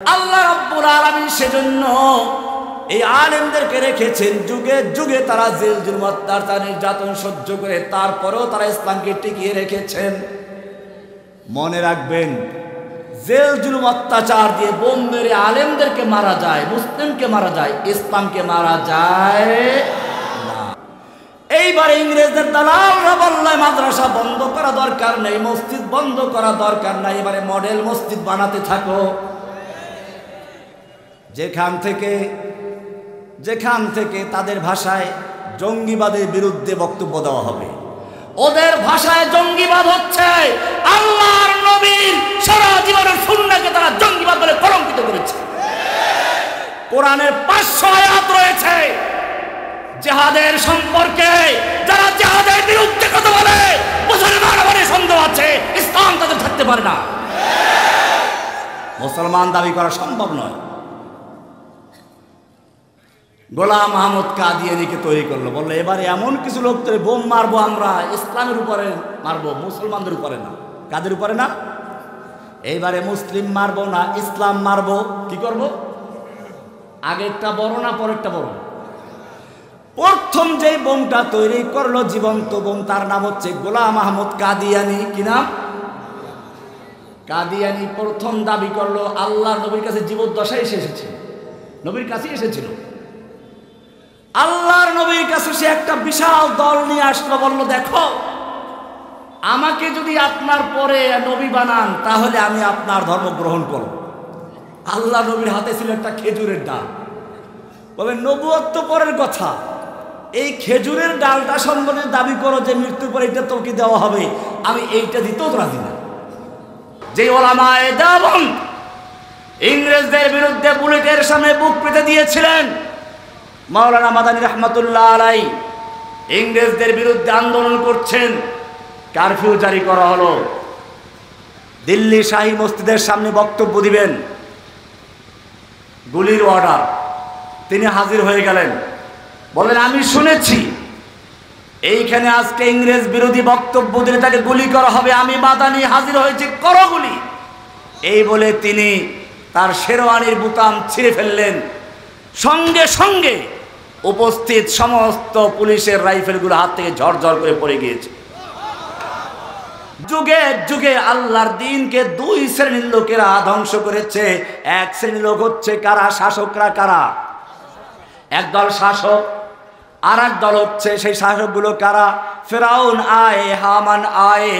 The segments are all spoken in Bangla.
আল্লাহ রাব্বুল আলামিন সেজন্য এই আলেমদেরকে রেখেছেন, যুগে যুগে তারা জেল জুলুম অত্যাচার নির্যাতন সহ্য করে তারপরেও তারা ইসলামকে টিকিয়ে রেখেছেন। মনে রাখবেন, জেল জুলুম অত্যাচার দিয়ে বোম মেরে আলেমদেরকে মারা যায়, মুসলিমকে মারা যায়, ইসলামকে মারা যায় না। এইবার ইংরেজদের দালালরা বলল মাদ্রাসা বন্ধ করা দরকার নেই, মসজিদ বন্ধ করা দরকার নাই, এবারে মডেল মসজিদ বানাতে থাকো। যেখান থেকে তাদের ভাষায় জঙ্গিবাদের বিরুদ্ধে বক্তব্য দেওয়া হবে, ওদের ভাষায় জঙ্গিবাদ হচ্ছে আল্লাহর নবীর সারা জীবনের সুন্নাহকে তারা জঙ্গিবাদ বলে কলঙ্কিত করেছে। কোরআনের 500 আয়াত রয়েছে জিহাদের সম্পর্কে, যারা জিহাদের বিরুদ্ধে কথা বলে মুসলমান বলে সন্দেহ আছে, ইসলাম তাদের থাকতে পারে না, মুসলমান দাবি করা সম্ভব নয়। গোলাম আহমদ কাদিয়ানীকে তৈরি করলো, বললো এবারে এমন কিছু লোক তৈরি বোম মারবো আমরা, ইসলামের উপরে মারবো, মুসলমানদের উপরে না। কাদের উপরে না? এইবারে মুসলিম মারবো না, ইসলাম মারবো। কি করব? আগেরটা বড় না পরেরটা বড়? প্রথম যেই বোমটা তৈরি করলো জীবন্ত বোম, তার নাম হচ্ছে গোলাম আহমদ কাদিয়ানী। কি নাম? কাদিয়ানী প্রথম দাবি করলো আল্লাহর নবীর কাছে জীবদ্দশায় এসেছে, নবীর কাছে এসেছিল। আল্লাহর নবীর কাছে সে একটা বিশাল দল নিয়ে আসলো, বলল দেখো আমাকে যদি আপনার পরে নবী বানান তাহলে আমি আপনার ধর্ম গ্রহণ করব। আল্লাহ নবীর হাতে ছিল একটা খেজুরের ডাল, বলে নবুয়ত পরের কথা, এই খেজুরের ডালটা সম্বন্ধে দাবি করো যে মৃত্যুর পরে এটা তোকে দেওয়া হবে, আমি এইটা দিতেও রাজি না। যে ওলামায়ে দেওবন্দ ইংরেজদের বিরুদ্ধে বুলেটের সামনে বুক পেতে দিয়েছিলেন, মাওলানা মাদানী রহমাতুল্লাহ আলাই ইংরেজদের বিরুদ্ধে আন্দোলন করছেন, কারফিউ জারি করা হলো, দিল্লি শাহী মসজিদের সামনে বক্তব্য দিবেন, গুলির অর্ডার। তিনি হাজির হয়ে গেলেন, বলেন আমি শুনেছি এইখানে আজকে ইংরেজ বিরোধী বক্তব্য দিলে তাকে গুলি করা হবে, আমি মাদানী হাজির হয়েছি, করো গুলি। এই বলে তিনি তার শেরওয়ানির বুতাম ছিঁড়ে ফেললেন, সঙ্গে সঙ্গে উপস্থিত সমস্ত পুলিশের রাইফেলগুলো হাত থেকে ঝরঝর করে পড়ে গিয়েছে। যুগে যুগে আল্লাহর দ্বীনকে দুই শ্রেণীর লোকেরা ধ্বংস করেছে। এক শ্রেণীর লোক হচ্ছে কারা? শাসকরা। কারা? একদল শাসক, আর এক দল হচ্ছে সেই শাসকগুলো কারা? ফেরাউন आए, हामान आए,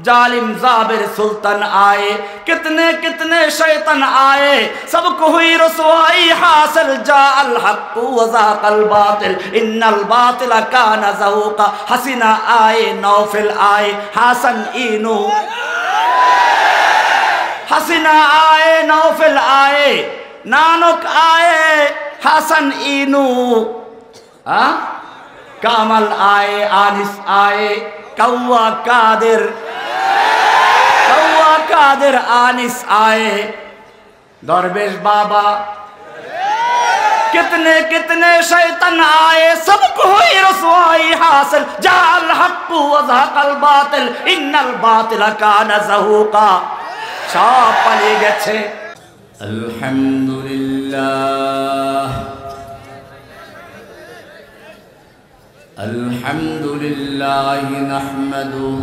जालिम जाबिर सुल्तान आए, कितने कितने शैतान आए, सबको हुई रसवाई हासिल, जाअल हक़ व ज़ाक़ल बातिल, इन्नल बातिल काना ज़हूक़ा, हसीना आए, नौफिल आए, हासन इनू, हसीना आए, नौफिल आए, नानक आए, हासन इनू, कामल आए, आनिस आए, कौवा कादिर आनिस आए, दरवेश बाबा, कितने कितने शैतान आए, सबको हुई रसवाई हासिल, जाअल हक़ व ज़ाक़ल बातिल, इन्नल बातिल काना ज़हूक़ा। सब पालिয়ে গেছে। আলহামদুলিল্লাহ الحمد لله نحمده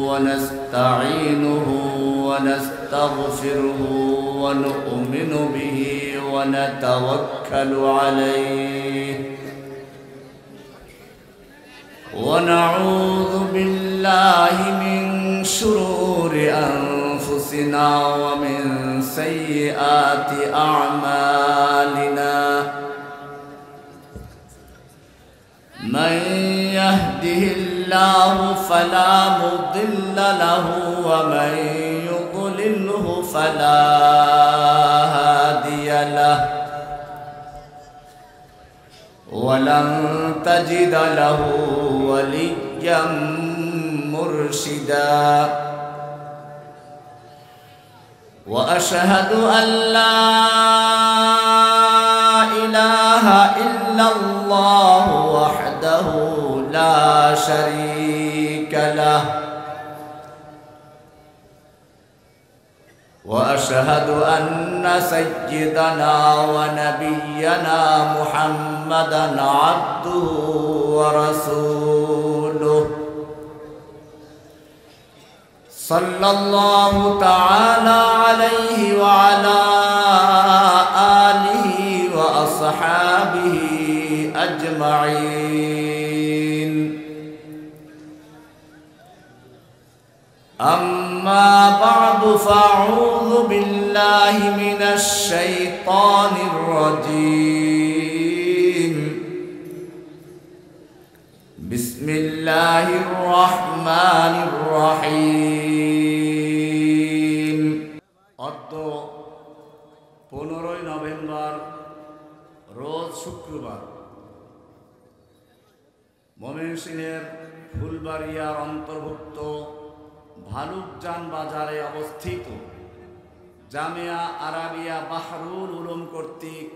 ونستعينه ونستغفره ونؤمن به ونتوكل عليه ونعوذ بالله من شرور أنفسنا ومن سيئات أعمالنا من يهده الله فلا مضل له ومن يضلله فلا هادي له ولن تجد له وليا مرشدا وأشهد أن لا إله إلا الله وحده لا شريك له وأشهد أن أن سيدنا ونبينا محمدا عبده ورسوله صلى الله تعالى عليه وعلى آله وأصحابه أجمعين. أما بعد فأعوذ بالله من الشيطان الرجيم. بسم الله الرحمن الرحيم. অদ্য 15 নভেম্বর রোজ শুক্রবার ময়মনসিংহের ফুলবাড়িয়ার অন্তর্ভুক্ত ভালুকজান বাজারে অবস্থিত জামিয়া আরাবিয়া বাহরুল উলুম কর্তৃক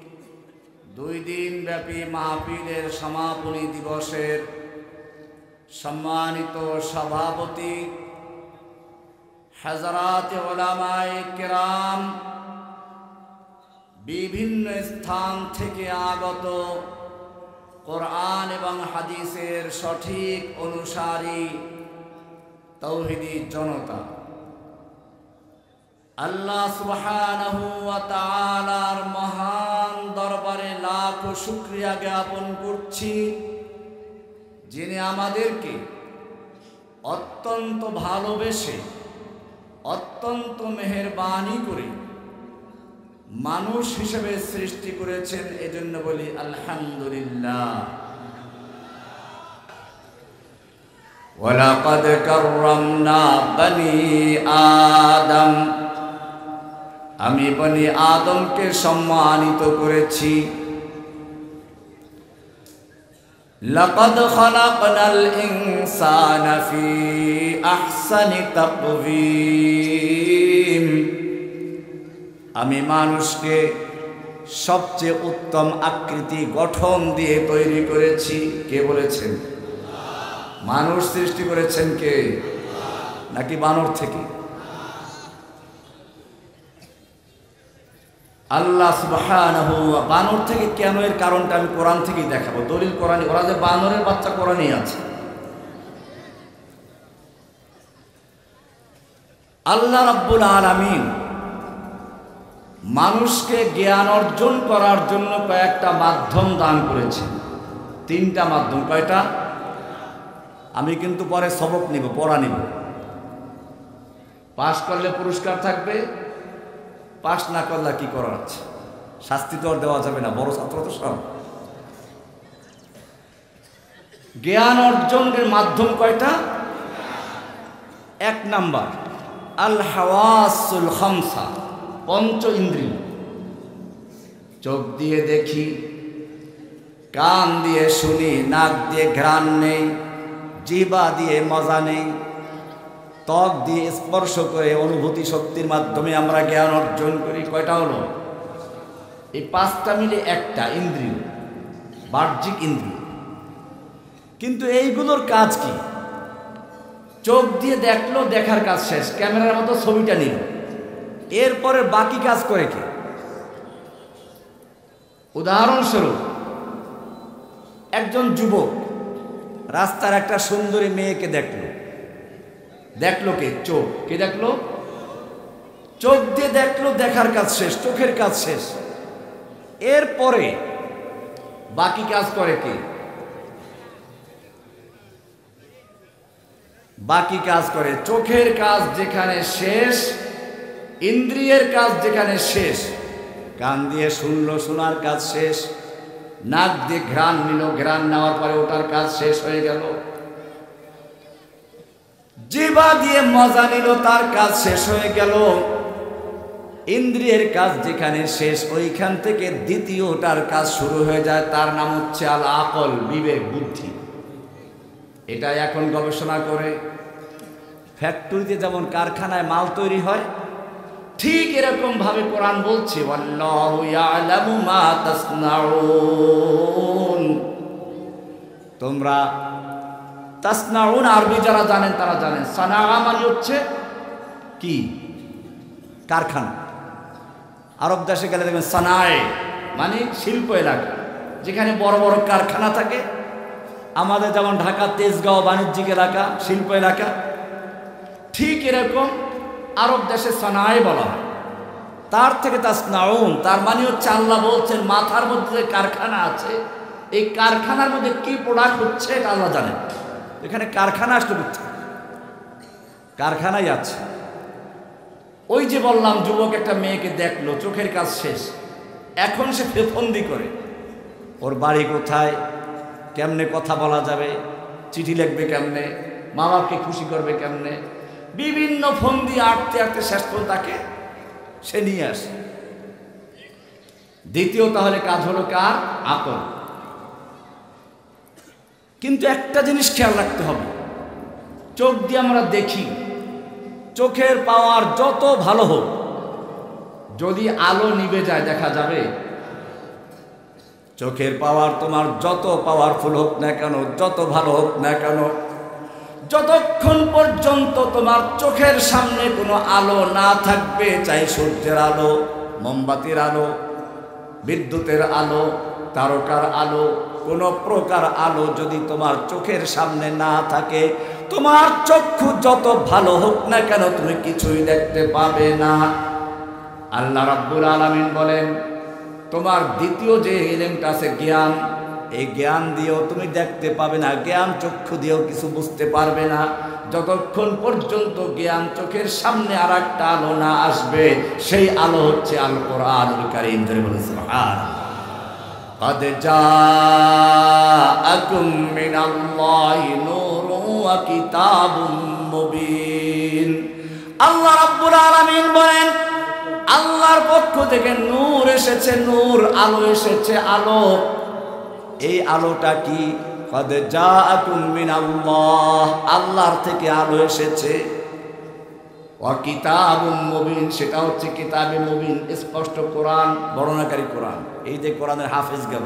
2 দিন ব্যাপী মাহফিলের সমাপনী দিবসের সম্মানিত সভাপতি হযরত উলামায়ে কেরাম, বিভিন্ন স্থান থেকে আগত কোরআন এবং হাদিসের সঠিক অনুসারী তাওহীদি জনতা, আল্লাহ সুবহানাহু ওয়া তাআলার মহান দরবারে লাখ শুকরিয়া জ্ঞাপন করছি, যিনি আমাদেরকে অত্যন্ত ভালোবেসে অত্যন্ত মেহেরবানি করে মানুষ হিসেবে সৃষ্টি করেছেন। এজন্য বলি আলহামদুলিল্লাহ। ওয়ালাকাদ কাররামনা বনি আদম, আমি বনি আদমকে সম্মানিত করেছি। লাকাদ খালাকনাল ইনসানা ফি আহসানি তাকওয়িম, আমি মানুষকে সবচেয়ে উত্তম আকৃতি গঠন দিয়ে তৈরি করেছি। কে বলেছেন? মানুষ সৃষ্টি করেছেন কে? নাকি বানর থেকে? আল্লাহ সুবহানাহু ওয়া তাআলা। বানর থেকে কেন, এর কারণটা আমি কোরআন থেকেই দেখাবো। দলিল কোরআনে, ওরা যে বানরের বাচ্চা কোরআনেই আছে। আল্লাহ রাব্বুল আলামিন মানুষকে জ্ঞান অর্জন করার জন্য কয়েকটা মাধ্যম দান করেছেন। 3টা মাধ্যম। কয়টা? আমি কিন্তু পরে সবক নিব, পড়া নিব। পাশ করলে পুরস্কার থাকবে, পাশ না করলে কি করার আছে? শাস্তি তো আর দেওয়া যাবে না, বড় ছাত্র তো সব। জ্ঞান অর্জনের মাধ্যম কয়টা? 1 নাম্বার আল হাওয়াসুল খামসা, 5 ইন্দ্রিয়। চোখ দিয়ে দেখি, কান দিয়ে শুনি, নাক দিয়ে ঘ্রাণ নেই, জিহ্বা দিয়ে মজা নেই, ত্বক দিয়ে স্পর্শ করে অনুভূতি শক্তির মাধ্যমে আমরা জ্ঞান অর্জন করি। কয়টা হলো? এই 5টা মিলে একটা ইন্দ্রিয়, বাহ্যিক ইন্দ্রিয়। কিন্তু এইগুলোর কাজ কি? চোখ দিয়ে দেখলো, দেখার কাজ শেষ, ক্যামেরার মতো ছবিটা নিল, এরপরে বাকি কাজ করে কে? উদাহরণস্বরূপ, একজন যুবক রাস্তার একটা সুন্দরী মেয়েকে দেখলো। দেখলো কে? চোখ। কে দেখলো? চোখ দিয়ে দেখলো, দেখার কাজ শেষ, চোখের কাজ শেষ। এরপরে বাকি কাজ করে কে? বাকি কাজ করে চোখের কাজ যেখানে শেষ, ইন্দ্রিয়ের কাজ যেখানে শেষ, কান দিয়ে শুনলো, শোনার কাজ শেষ, নাক দিয়ে ঘ্রাণ নিল, ঘ্রাণ নেওয়ার পরে ওটার কাজ শেষ হয়ে গেল, জিহ্বা দিয়ে মজা নিল, তার কাজ শেষ হয়ে গেল। ইন্দ্রিয়ের কাজ যেখানে শেষ, ওইখান থেকে দ্বিতীয়টার কাজ শুরু হয়ে যায়, তার নাম হচ্ছে আল আকল, বিবেক, বুদ্ধি। এটা এখন গবেষণা করে ফ্যাক্টরিতে যেমন কারখানায় মাল তৈরি হয়, ঠিক এরকম ভাবে কোরআন বলছে ওয়াল্লাহু ইয়ালামু মা তাসনাউন। তোমরা তাসনাউন আরবি যারা জানেন তারা জানেন, সানা মানে হচ্ছে কি? কারখানা। আরব দেশে গেলে দেখবেন সানায় মানে শিল্প এলাকা, যেখানে বড় বড় কারখানা থাকে। আমাদের যেমন ঢাকা তেজগাঁও বাণিজ্যিক এলাকা, শিল্প এলাকা, ঠিক এরকম আরব দেশে সানায় বলা হয়। তার থেকে তাসনাউন, তার মানে হচ্ছে আল্লাহ বলছেন মাথার মধ্যে যে কারখানা আছে, এই কারখানার মধ্যে কি প্রোডাক্ট হচ্ছে এটা আল্লাহ জানেন। এখানে কারখানা আসলে বুঝছে, কারখানাই আছে। ওই যে বললাম যুবক একটা মেয়েকে দেখলো, চোখের কাজ শেষ, এখন সে ফন্দি করে ওর বাড়ি কোথায়, কেমনে কথা বলা যাবে, চিঠি লিখবে কেমনে, মা বাপকে খুশি করবে কেমনে, বিভিন্ন ফন্দি আটতে আটতে শেষ পর্যন্ত তাকে সে নিয়ে আসে। দ্বিতীয় তাহলে কাজ হলো কার? আকল। কিন্তু একটা জিনিস খেয়াল রাখতে হবে, চোখ দিয়ে আমরা দেখি, চোখের পাওয়ার যত ভালো হোক, যদি আলো নিভে যায় দেখা যাবে? চোখের পাওয়ার তোমার যত পাওয়ারফুল হোক না কেন, যত ভালো হোক না কেন, যতক্ষণ পর্যন্ত তোমার চোখের সামনে কোনো আলো না থাকবে, চাই সূর্যের আলো, মোমবাতির আলো, বিদ্যুতের আলো, তারকার আলো, কোনো প্রকার আলো যদি তোমার চোখের সামনে না থাকে, তোমার চক্ষু যত ভালো হোক না কেন তুমি কিছুই দেখতে পাবে না। আল্লাহ রাব্বুল আলামিন বলেন তোমার দ্বিতীয় যে ইলমটা আছে জ্ঞান, এই জ্ঞান দিয়েও তুমি দেখতে পাবে না, জ্ঞান চক্ষু দিয়েও কিছু বুঝতে পারবে না, যতক্ষণ পর্যন্ত জ্ঞান চোখের সামনে আর একটা আলো না আসবে। সেই আলো হচ্ছে আল কোরআনুল কারীম। ধরে বলেন সুবহানাল্লাহ। قد جاءكم من الله نور وكتاب مبين। আল্লাহ রাব্বুল আলামিন বলেন আল্লাহর পক্ষ থেকে নূর এসেছে, নূর, আলো এসেছে, আলো। এই আলোটা কি? قد جاءكم من الله, আল্লাহর থেকে আলো এসেছে। কিতাবুম মুবিন, সেটা হচ্ছে কিতাবে মুবিন, স্পষ্ট কোরআন, বর্ণনাকারী কোরআন। এই যে কোরআনের হাফেজ গেল,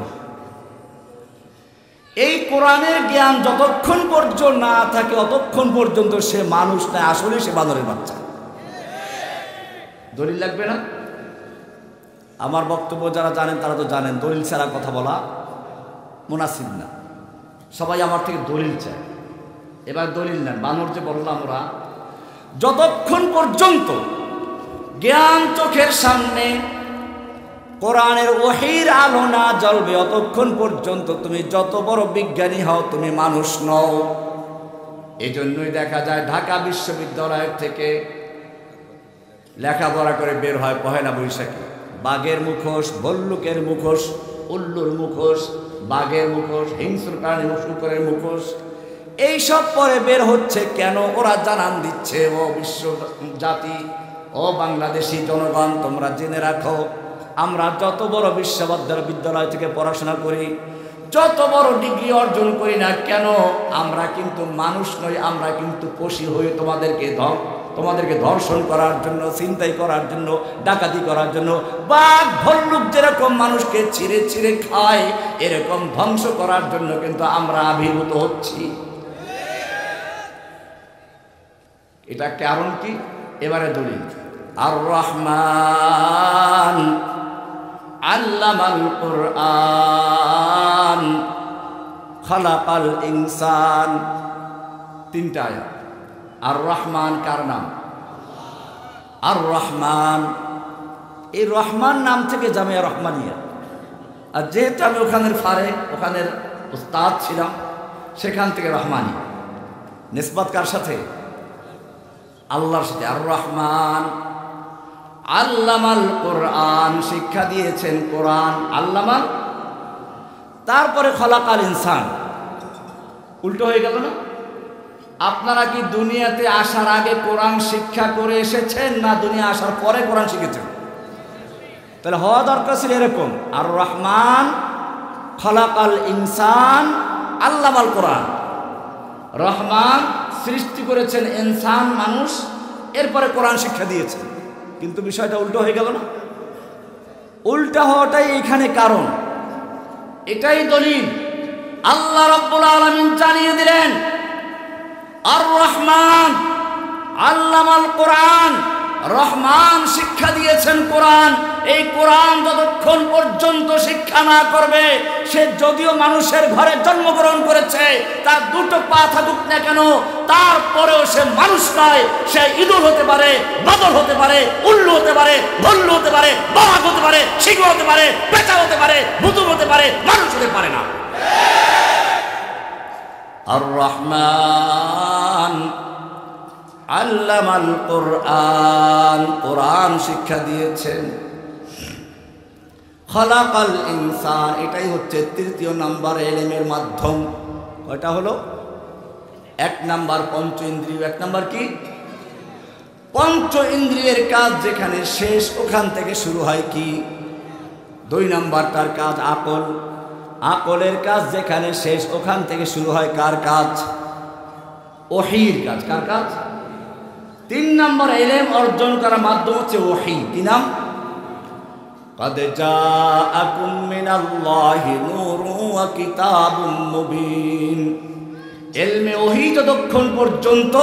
এই কোরআনের জ্ঞান যতক্ষণ পর্যন্ত না থাকে ততক্ষণ পর্যন্ত সে মানুষ নয়, আসলে সে বানরের বাচ্চা। দলিল লাগবে না? আমার বক্তব্য যারা জানেন তারা তো জানেন, দলিল ছাড়া কথা বলা মুনাসিব না। সবাই আমার থেকে দলিল চায়। এবার দলিল নেন। বানর যে বললাম, ওরা যতক্ষণ পর্যন্ত জ্ঞান চোখের সামনে কোরআনের ওহীর আলো না জ্বলবে অতক্ষণ পর্যন্ত তুমি যত বড় বিজ্ঞানী হও তুমি মানুষ নও। এজন্যই দেখা যায় ঢাকা বিশ্ববিদ্যালয়ের থেকে লেখাপড়া করে বের হয় পহেলা বৈশাখে বাঘের মুখোশ, ভল্লুকের মুখোশ, উল্লুর মুখোশ, বাঘের মুখোশ, হিংস্র প্রাণী শুকরের মুখোশ, এইসব পরে বের হচ্ছে। কেন? ওরা জানান দিচ্ছে, ও বিশ্ব জাতি, ও বাংলাদেশি জনগণ, তোমরা জেনে রাখো, আমরা যত বড় বিশ্ববিদ্যালয় থেকে পড়াশোনা করি, যত বড় ডিগ্রি অর্জন করি না কেন, আমরা কিন্তু মানুষ নই, আমরা কিন্তু পশু হয়ে তোমাদেরকে ধর্ষণ করার জন্য, ছিনতাই করার জন্য, ডাকাতি করার জন্য, বাঘ ভল্লুক যেরকম মানুষকে ছিঁড়ে ছিঁড়ে খায়, এরকম ধ্বংস করার জন্য কিন্তু আমরা আবির্ভূত হচ্ছি। এটা কারণ কি? এবারে দলিল। আর রহমান আল্লামাল কুরআন খালাকাল ইনসান, তিনটা আয়াত। আর রহমান কার নাম? আর রহমান, এই রহমান নাম থেকে জামিয়া রহমানিয়া। আর যেহেতু আমি ওখানের উস্তাদ ছিলাম, সেখান থেকে রহমানি। নিসবত কার সাথে? আল্লাহর সাথে। আর রহমান আল্লামাল কোরআন, শিক্ষা দিয়েছেন কোরআন, আল্লামাল। তারপরে খলাকাল ইনসান, উল্টো হয়ে গেল না? আপনারা কি দুনিয়াতে আসার আগে কোরআন শিক্ষা করে এসেছেন, না দুনিয়া আসার পরে কোরআন শিখেছেন? তাহলে হওয়া দরকার ছিল এরকম, আর রহমান খলাকাল ইনসান আল্লামাল কোরআন। রহমান সৃষ্টি করেছেন ইনসান, মানুষ, এরপরে কোরআন শিক্ষা দিয়েছেন। কিন্তু বিষয়টা উল্টো হয়ে গেল না? উল্টা হওয়াটাই এখানে কারণ, এটাই দলিল। আল্লাহ রাব্বুল আলামিন জানিয়ে দিলেন আর রহমান আল্লামাল কোরআন রহমান শিক্ষা দিয়েছেন কোরআন। এই কোরআন যতক্ষণ পর্যন্ত শিক্ষা না করবে, সে যদিও মানুষের ঘরে জন্মগ্রহণ করেছে, তার দুটো পা থাকুক না কেন, তারপরেও সে মানুষ নয়। সে ইঁদুর হতে পারে, বাদর হতে পারে, উল্লু হতে পারে, ভল্লু হতে পারে, বাঘ হতে পারে, সিংহ হতে পারে, পেঁচা হতে পারে, ভুতুম হতে পারে, মানুষ হতে পারে না। আর রহমান আল্লামাল কোরআন, কোরআন শিক্ষা দিয়েছেন। খলাকাল ইনসান, এটাই হচ্ছে তৃতীয় নাম্বার এলেমের মাধ্যম। কয়টা হলো? এক নাম্বার পঞ্চ ইন্দ্রিয়। এক নাম্বার কি? পঞ্চ ইন্দ্রিয়ের কাজ যেখানে শেষ, ওখান থেকে শুরু হয় কি? দুই নাম্বারটার কাজ আকল। আকলের কাজ যেখানে শেষ, ওখান থেকে শুরু হয় কার কাজ? ওহীর কাজ। কার কাজ? তিন নম্বর ইলম অর্জন করার মাধ্যম হচ্ছে ওহী। কি নাম? قد جاءكم من الله نور وكتاب مبين। ইলমে ওহী যতক্ষণ পর্যন্ত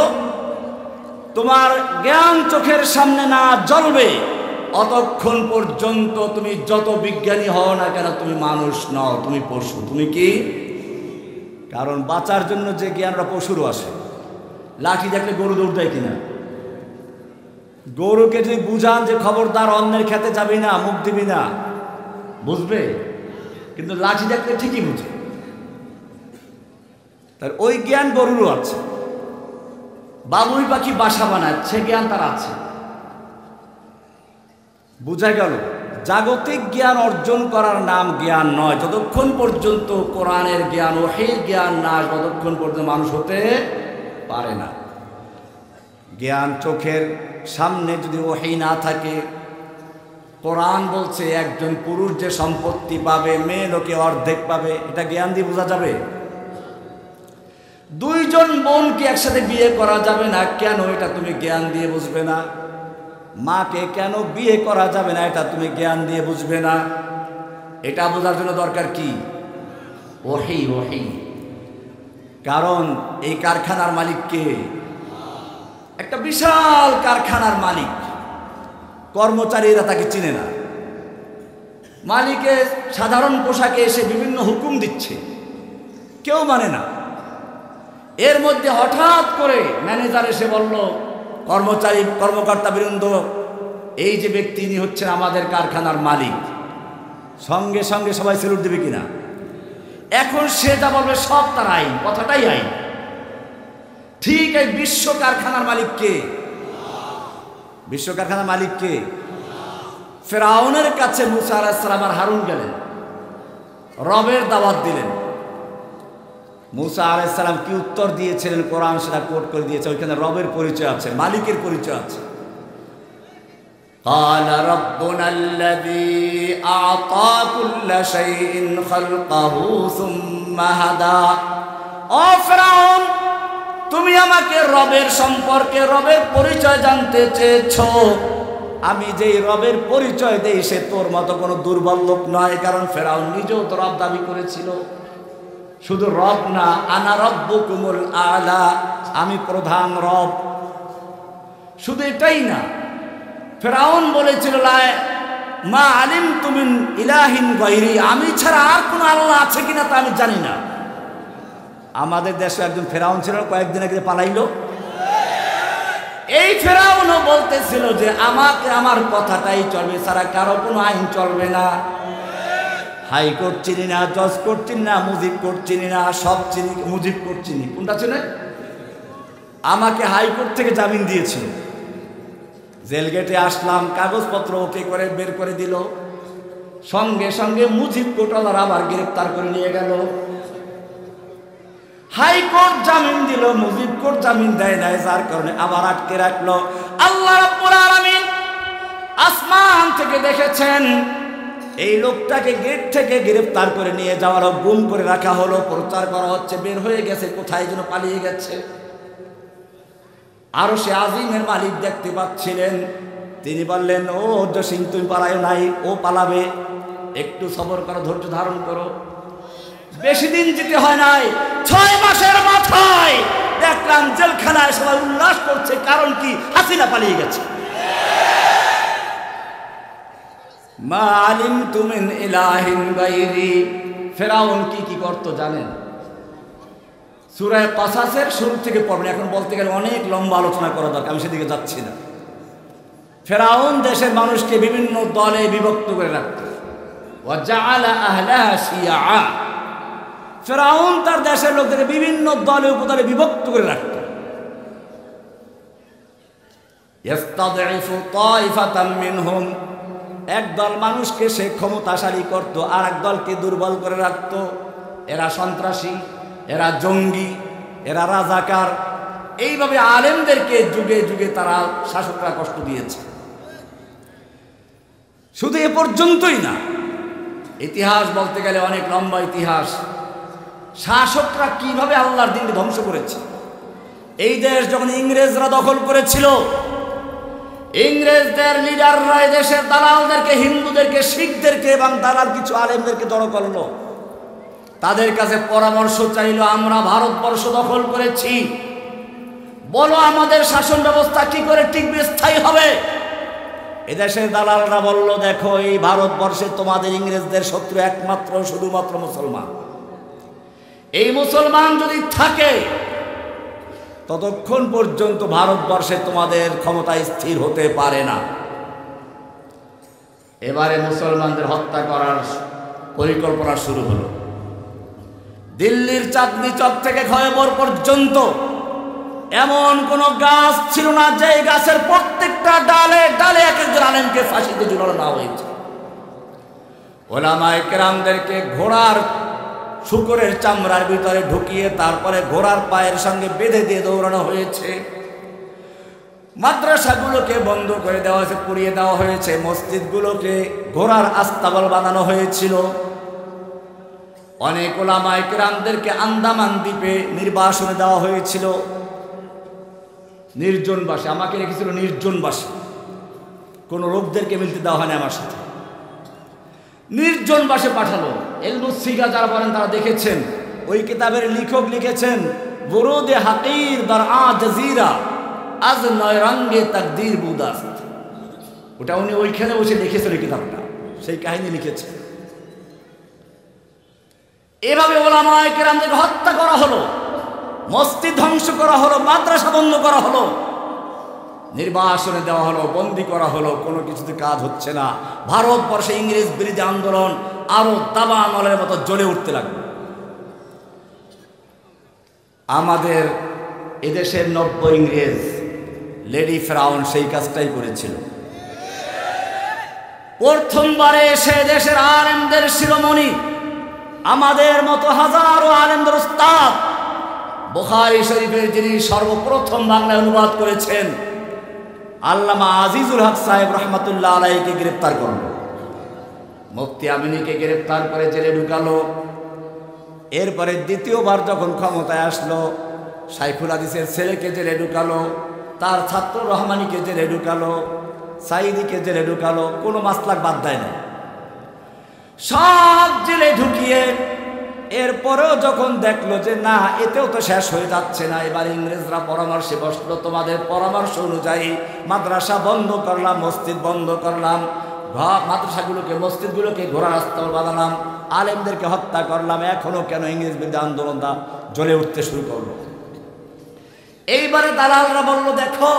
তোমার জ্ঞান চোখের সামনে না জ্বলবে, অতক্ষণ পর্যন্ত তুমি যত বিজ্ঞানী হও না কেন, তুমি মানুষ নও, তুমি পশু। তুমি কি? কারণ বাঁচার জন্য যে জ্ঞানরা পশুরও আসে। লাঠি দেখলে গরু দৌড় দেয় কিনা? গরুকে যদি বুঝান যে খবরদার অন্যের খেতে যাবি না, মুখ দিবি না, বুঝবে? কিন্তু লাঠি দেখলে ঠিকই বুঝে। তার ওই জ্ঞান গরুরও আছে। বাবুই পাখি বাসা বানায়, সে জ্ঞান তার আছে। বুঝা গেল? জাগতিক জ্ঞান অর্জন করার নাম জ্ঞান নয় যতক্ষণ পর্যন্ত কোরআনের জ্ঞান, ওহীর জ্ঞান না, ততক্ষণ পর্যন্ত মানুষ হতে পারে না। জ্ঞান চোখের সামনে যদি ওহী না থাকে, কোরআন বলছে একজন পুরুষ যে সম্পত্তি পাবে, মেয়ে লোকে অর্ধেক পাবে, এটা জ্ঞান দিয়ে বোঝা যাবে? দুইজন বোনকে একসাথে বিয়ে করা যাবে না কেন, এটা তুমি জ্ঞান দিয়ে বুঝবে না। মাকে কেন বিয়ে করা যাবে না, এটা তুমি জ্ঞান দিয়ে বুঝবে না। এটা বোঝার জন্য দরকার কি? ওহী। ওহী। কারণ এই কারখানার মালিক কে? একটা বিশাল কারখানার মালিক। কর্মচারীরা তাকে চিনে না। মালিকের সাধারণ পোশাকে এসে বিভিন্ন হুকুম দিচ্ছে, কেউ মানে না। এর মধ্যে হঠাৎ করে ম্যানেজার এসে বলল, কর্মকর্তা বৃন্দ, এই যে ব্যক্তি, ইনি হচ্ছেন আমাদের কারখানার মালিক। সঙ্গে সঙ্গে সবাই স্যালুট দেবে কিনা? এখন সে যা বলবে সব তার আইন, কথাটাই আইন। ঠিক এই বিশ্ব কারখানার মালিক কে? বিশ্ব কারখানার মালিক কে? ফেরাউনের কাছে মুসা আলাইহিস সালাম আর হারুন গেলেন, রবের দাওয়াত দিলেন। মুসা আলাইহিস সালাম কি উত্তর দিয়েছিলেন, কোরআন সেটা কোট করে দিয়েছে। ওইখানে রবের পরিচয় আছে, মালিকের পরিচয় আছে। قال ربنا الذي أعطى كل شيء خلقه ثم هدى। ও ফেরাউন, তুমি আমাকে রবের সম্পর্কে, রবের পরিচয় জানতে চেয়েছো। আমি যেই রবের পরিচয় দেই সে তোর মতো কোনো দুর্বল লোক নয়। কারণ ফেরাউন নিজেও তো রব দাবি করেছিল। শুধু রব না, আনা রব্বুকুমুল আলা, আমি প্রধান রব। শুধু এটাই না, ফেরাউন বলেছিল মা আলিমতু মিন ইলাহিন গায়রি, আমি ছাড়া আর কোন আল্লাহ আছে কিনা তা আমি জানি না। আমাদের দেশে একজন ফেরাউন ছিল, কয়েকদিন আগে পালাইলো। এই ফেরাউনও বলতেছিল যে আমাকে, আমার কথাটাই চলবে, ছাড়া কারো কোনো আইন চলবে না। হাইকোর্ট চিনি না, জজ কোর্ট চিনি না, মুজিব কোর্ট চিনি না, সব চিনি, মুজিব কোর্ট চিনি। কোনটা চেনে? আমাকে হাইকোর্ট থেকে জামিন দিয়েছিল। জেল গেটে আসলাম, কাগজপত্র ওকে করে বের করে দিল। সঙ্গে সঙ্গে মুজিব কোর্টওয়ালারা আবার গ্রেফতার করে নিয়ে গেল। হাইকোর্ট জামিন দিল, মুজিব কোর্ট জামিন দেয় নাই, যার কারণে আবার আটকে রাখলো। আল্লাহ রাব্বুল আলামিন আসমান থেকে দেখেছেন এই লোকটাকে গেট থেকে গ্রেফতার করে নিয়ে যাওয়া হলো, গুম করে রাখা হলো, প্রচার করা হচ্ছে বের হয়ে গেছে, কোথায় যেন পালিয়ে গেছে। আরো সে আজিমের মালিক দেখতে পাচ্ছিলেন, তিনি বললেন, ও জসিম তুমি পালায় নাই, ও পালাবে, একটু সবর করো, ধৈর্য ধারণ করো। বেশি দিন যেতে হয় নাই, 6 মাসের মাথায় দেখলাম জেলখানায় সবাই উল্লাস করছে। কারণ কি? হাসিনা পালিয়ে গেছে। মা আলিমতু মিন ইলাহিন গায়রি। ফেরাউন কি করত জানেন? সূরা কাসাসের শুরু থেকে পড়বেন, এখন বলতে গেলে অনেক লম্বা আলোচনা করা দরকার, আমি সেদিকে যাচ্ছি না। ফেরাউন দেশের মানুষকে বিভিন্ন দলে বিভক্ত করে রাখত। ওয়া জাআলা আহলাহা শিয়া। ফেরাউন তার দেশের লোকদের বিভিন্ন দলে উপদলে বিভক্ত করে রাখত। ইস্তাদঈফু তাইফাতাম মিনহুম, একদল মানুষকে সে ক্ষমতাশালী করত, আর এক দলকে দুর্বল করে রাখত। এরা সন্ত্রাসী, এরা জঙ্গি, এরা রাজাকার। এইভাবে আলেমদেরকে যুগে যুগে তারা শাসকরা কষ্ট দিয়েছে। শুধু এ পর্যন্তই না, ইতিহাস বলতে গেলে অনেক লম্বা ইতিহাস। শাসকরা কিভাবে আল্লাহর দিনকে ধ্বংস করেছে। এই দেশ যখন ইংরেজরা দখল করেছিল, ইংরেজদের লিডাররা দেশের দালালদেরকে, হিন্দুদেরকে, শিখদেরকে এবং দালাল কিছু আলেমদেরকে জড়ো করলো। তাদের কাছে পরামর্শ চাইল, আমরা ভারতবর্ষ দখল করেছি, বলো আমাদের শাসন ব্যবস্থা কি করে টিকবে, স্থায়ী হবে। এদেশের দালালরা বলল, দেখো এই ভারতবর্ষে তোমাদের ইংরেজদের শত্রু একমাত্র শুধুমাত্র মুসলমান। এই মুসলমান যদি থাকে ততক্ষণ পর্যন্ত ভারতবর্ষে তোমাদের ক্ষমতা স্থির হতে পারে না। এবারে মুসলমানদের হত্যা করার পরিকল্পনা শুরু হলো। দিল্লির চাঁদনি চক থেকে খয়বর পর্যন্ত এমন কোন গাছ ছিল না যে গাছের প্রত্যেকটা ডালে ডালে এক একজন আলেমকে ফাঁসিতে ঝুলানো না হয়েছে। ওলামায়ে কেরামদেরকে ঘোড়ার শুকরের চামড়ার ভিতরে ঢুকিয়ে তারপরে ঘোড়ার পায়ের সঙ্গে বেঁধে দিয়ে দৌড়ানো হয়েছে। মাদ্রাসাগুলোকে বন্ধ করে দেওয়া হয়েছে, পুড়িয়ে দেওয়া হয়েছে। মসজিদগুলোকে ঘোড়ার আস্তাবল বানানো হয়েছিল। অনেক ওলামায়ে কেরামদেরকে আন্দামান দ্বীপে নির্বাসনে দেওয়া হয়েছিল, নির্জন বাসে। আমাকে রেখেছিল নির্জন বাসে, কোনো লোকদেরকে মিলতে দেওয়া হয়নি আমার সাথে। নির্জন বাসে পাঠালো। ইলমুস সিগা যারা বলেন তারা দেখেছেন, ওই কিতাবের লেখক লিখেছেন, বুরুদে হাকির দার আ জাজিরা আজ নয়রঙ্গে তাকদীর বুদাস্ত। ওটা উনি ওইখানে বসে লিখেছেন এই কিতাবটা, সেই কাহিনী লিখেছেন। এভাবে ওলামায়ে কেরামদের হত্যা করা হলো, মসজিদ ধ্বংস করা হলো, মাদ্রাসা বন্ধ করা হলো, নির্বাসনে দেওয়া হলো, বন্দী করা হলো। কোনো কিছুতে কাজ হচ্ছে না। ভারতবর্ষে ইংরেজ বিরোধী আন্দোলন আরো দাবানলের মতো জ্বলে উঠতে লাগলো। আমাদের এদেশের নব্য ইংরেজ লেডি ফেরাউন সেই কাজটাই করেছিল। প্রথমবারে এসে দেশের আলেমদের শিরোমণি, আমাদের মতো হাজারো আলেমদের উস্তাদ, বুখারী শরীফের যিনি সর্বপ্রথম বাংলায় অনুবাদ করেছেন, আল্লামা আজিজুল হক সাহেব রহমতুল্লাহ আলাইহিকে গ্রেপ্তার করল। মুফতি আমিনীকে গ্রেপ্তার করে জেলে ঢুকালো। এরপরে দ্বিতীয়বার যখন ক্ষমতায় আসলো, শাইখুল হাদিসের ছেলেকে জেলে ঢুকালো, তার ছাত্র রহমানীকে জেলে ঢুকালো, সাইদিকে জেলে ঢুকালো, কোনো মাসলাক বাদ দেয় না, সব জেলে ঢুকিয়ে এরপরেও যখন দেখলো যে না এতেও তো শেষ হয়ে যাচ্ছে না, এবার ইংরেজরা পরামর্শে বসলো। তোমাদের পরামর্শ অনুযায়ী মাদ্রাসা বন্ধ করলাম, মসজিদ বন্ধ করলাম, মাদ্রাসাগুলোকে মসজিদগুলোকে ঘোড়ার আস্তাবল বানালাম, আলেমদেরকে হত্যা করলাম। এখনো কেন ইংরেজ বিরোধী আন্দোলনটা জ্বলে উঠতে শুরু করলো। এইবারে দালালরা বললো, দেখো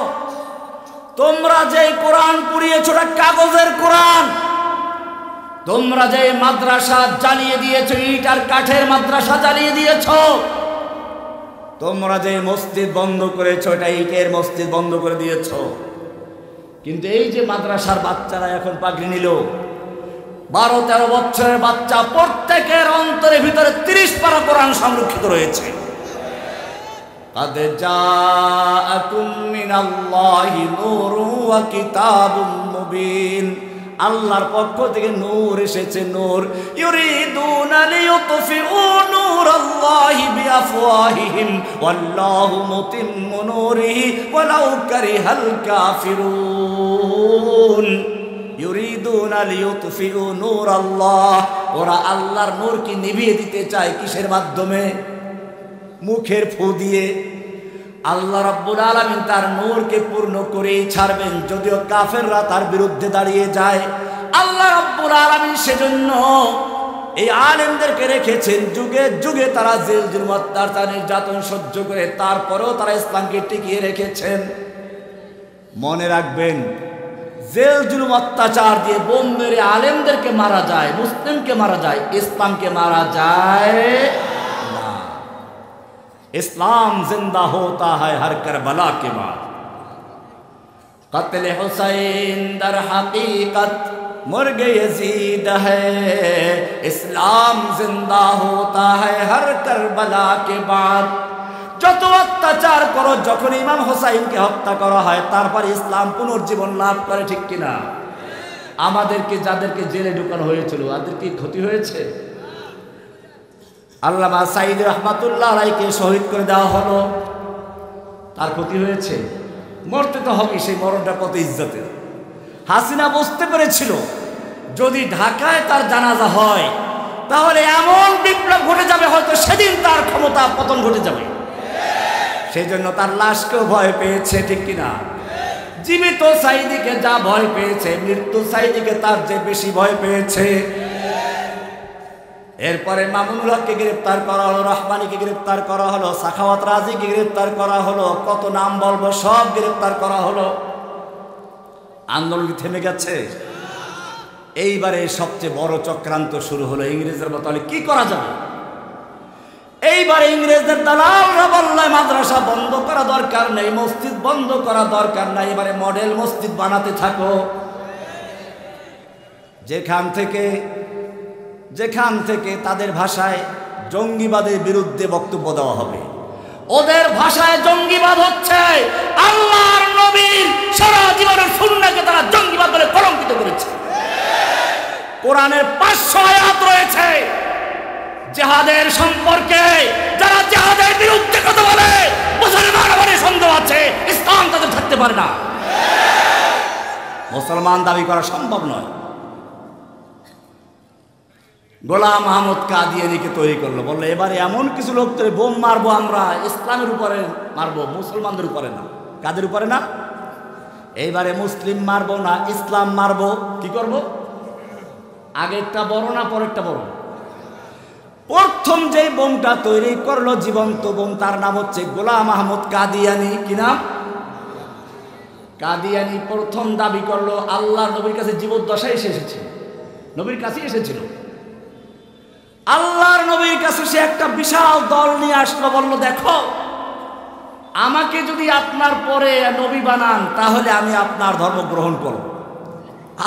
তোমরা যে কোরআন পুড়িয়েছ ওটা কাগজের কোরআন, তোমরা যে মাদ্রাসা জ্বালিয়ে দিয়েছো, ইট আর কাঠের মাদ্রাসা জ্বালিয়ে দিয়েছ, তোমরা যে মসজিদ বন্ধ করেছো এটা ইটের মসজিদ বন্ধ করে দিয়েছ। কিন্তু এই যে মাদ্রাসার বাচ্চারা এখন পাগড়ি নিল, 12-13 বছরের বাচ্চা, প্রত্যেকের অন্তরের ভিতরে 30 পারা কোরআন সংরক্ষিত রয়েছে। قد جاءكم من الله نور وكتاب مبين, আল্লাহর পক্ষ থেকে নূর এসেছে, নূর। ইউরিদুনা লিইউতফিউ নূরাল্লাহি বিআফওয়াহিহিম ওয়াল্লাহু মুতিম্মু নূরিহি ওয়ালাউ কারিহাল কাফিরুন। ইউরিদুনা লিইউতফিউ নূরাল্লাহ, ওরা আল্লাহর নূরকে নিভিয়ে দিতে চায় কিসের মাধ্যমে? মুখের ফু দিয়ে। আল্লাহ রাব্বুল আলামিন তার নূরকে পূর্ণ করেই ছাড়বেন, যদিও কাফেররা তার বিরুদ্ধে দাঁড়িয়ে যায়। আল্লাহ রাব্বুল আলামিন সেজন্য এই আলেমদেরকে রেখেছেন, যুগে যুগে তারা জেল জুলুম অত্যাচার নির্যাতন সহ্য করে তারপরেও তারা ইসলামকে টিকিয়ে রেখেছেন। মনে রাখবেন, জেল জুলুম অত্যাচার দিয়ে বোম মেরে আলেমদেরকে মারা যায়, মুসলিমকে মারা যায়, ইসলামকে মারা যায় না। ইসলাম জিন্দা होता है हर करबला के बाद। कत्ल हुसैन दर हकीकत मुर्गे यजीद है, इस्लाम जिंदा होता है हर करबला के बाद। যত অত্যাচার করো, যখন ইমাম হোসাইনকে হত্যা করা হয় তারপর ইসলাম পুনর্জীবন লাভ করে, ঠিক কিনা? আমাদেরকে যাদেরকে জেলে ঢুকানো হয়েছিল তাদের কি ক্ষতি হয়েছে? আল্লামা সাঈদ রহমাতুল্লাহ আলাইহিকে শহীদ করে দেওয়া হলো, তার ক্ষতি হয়েছে? মরতে তো হবে, সেই মরণটা কত ইজ্জতের। হাসিনা বুঝতে পেরেছিল যদি ঢাকায় তার জানাজা হয় তাহলে এমন বিপ্লব ঘটে যাবে, হয়তো সেদিন তার ক্ষমতা পতন ঘটে যাবে। সেই জন্য তার লাশকেও ভয় পেয়েছে, ঠিক কিনা? জীবিত সাঈদীকে যা ভয় পেয়েছে, মৃত্যু সাঈদীকে তার যে বেশি ভয় পেয়েছে। এরপরে মামুনুল হককে গ্রেফতার করা হলো, রহমানীকে গ্রেফতার করা হলো, সাখাওয়াত রাজিকে গ্রেফতার করা হলো, কত নাম বলবো, সব গ্রেফতার করা হলো। আন্দোলন থেমে গেছে? এইবারে সবচেয়ে বড় চক্রান্ত শুরু হলো ইংরেজের বদলে কি করা যাবে। এইবারে ইংরেজদের দালালরা বলল মাদ্রাসা বন্ধ করা দরকার নেই, মসজিদ বন্ধ করা দরকার নাই, এবারে মডেল মসজিদ বানাতে থাকো। যেখান থেকে তাদের ভাষায় জঙ্গিবাদের বিরুদ্ধে বক্তব্য দেওয়া হবে, ওদের ভাষায় জঙ্গিবাদ হচ্ছে আল্লাহর নবীর সারা জীবনের সুন্নাহকে তারা জঙ্গিবাদ বলে কলঙ্কিত করেছে। কোরআনের 500 আয়াত রয়েছে জিহাদের সম্পর্কে, যারা জিহাদের বিরুদ্ধে কথা বলে মুসলমান বলে সন্দেহ আছে, ইসলাম তাদের থাকতে পারে না, মুসলমান দাবি করা সম্ভব নয়। গোলাম আহমদ কাদিয়ানীকে তৈরি করলো, বললো এবারে এমন কিছু লোক তৈরি বোম মারবো আমরা, ইসলামের উপরে মারবো, মুসলমানদের উপরে না। কাদের উপরে না? এইবারে মুসলিম মারবো না, ইসলাম মারবো। কি করব? আগেরটা বড় না পরেরটা বড়? প্রথম যে বোমটা তৈরি করলো জীবন্ত বোম, তার নাম হচ্ছে গোলাম আহমদ কাদিয়ানী। কি নাম? কাদিয়ানী প্রথম দাবি করলো আল্লাহ নবীর কাছে জীবদ্দশায় এসেছে, নবীর কাছে এসেছিল। আল্লাহর নবীর কাছে সে একটা বিশাল দল নিয়ে আসলো, বলল দেখো আমাকে যদি আপনার পরে নবী বানান তাহলে আমি আপনার ধর্ম গ্রহণ করব।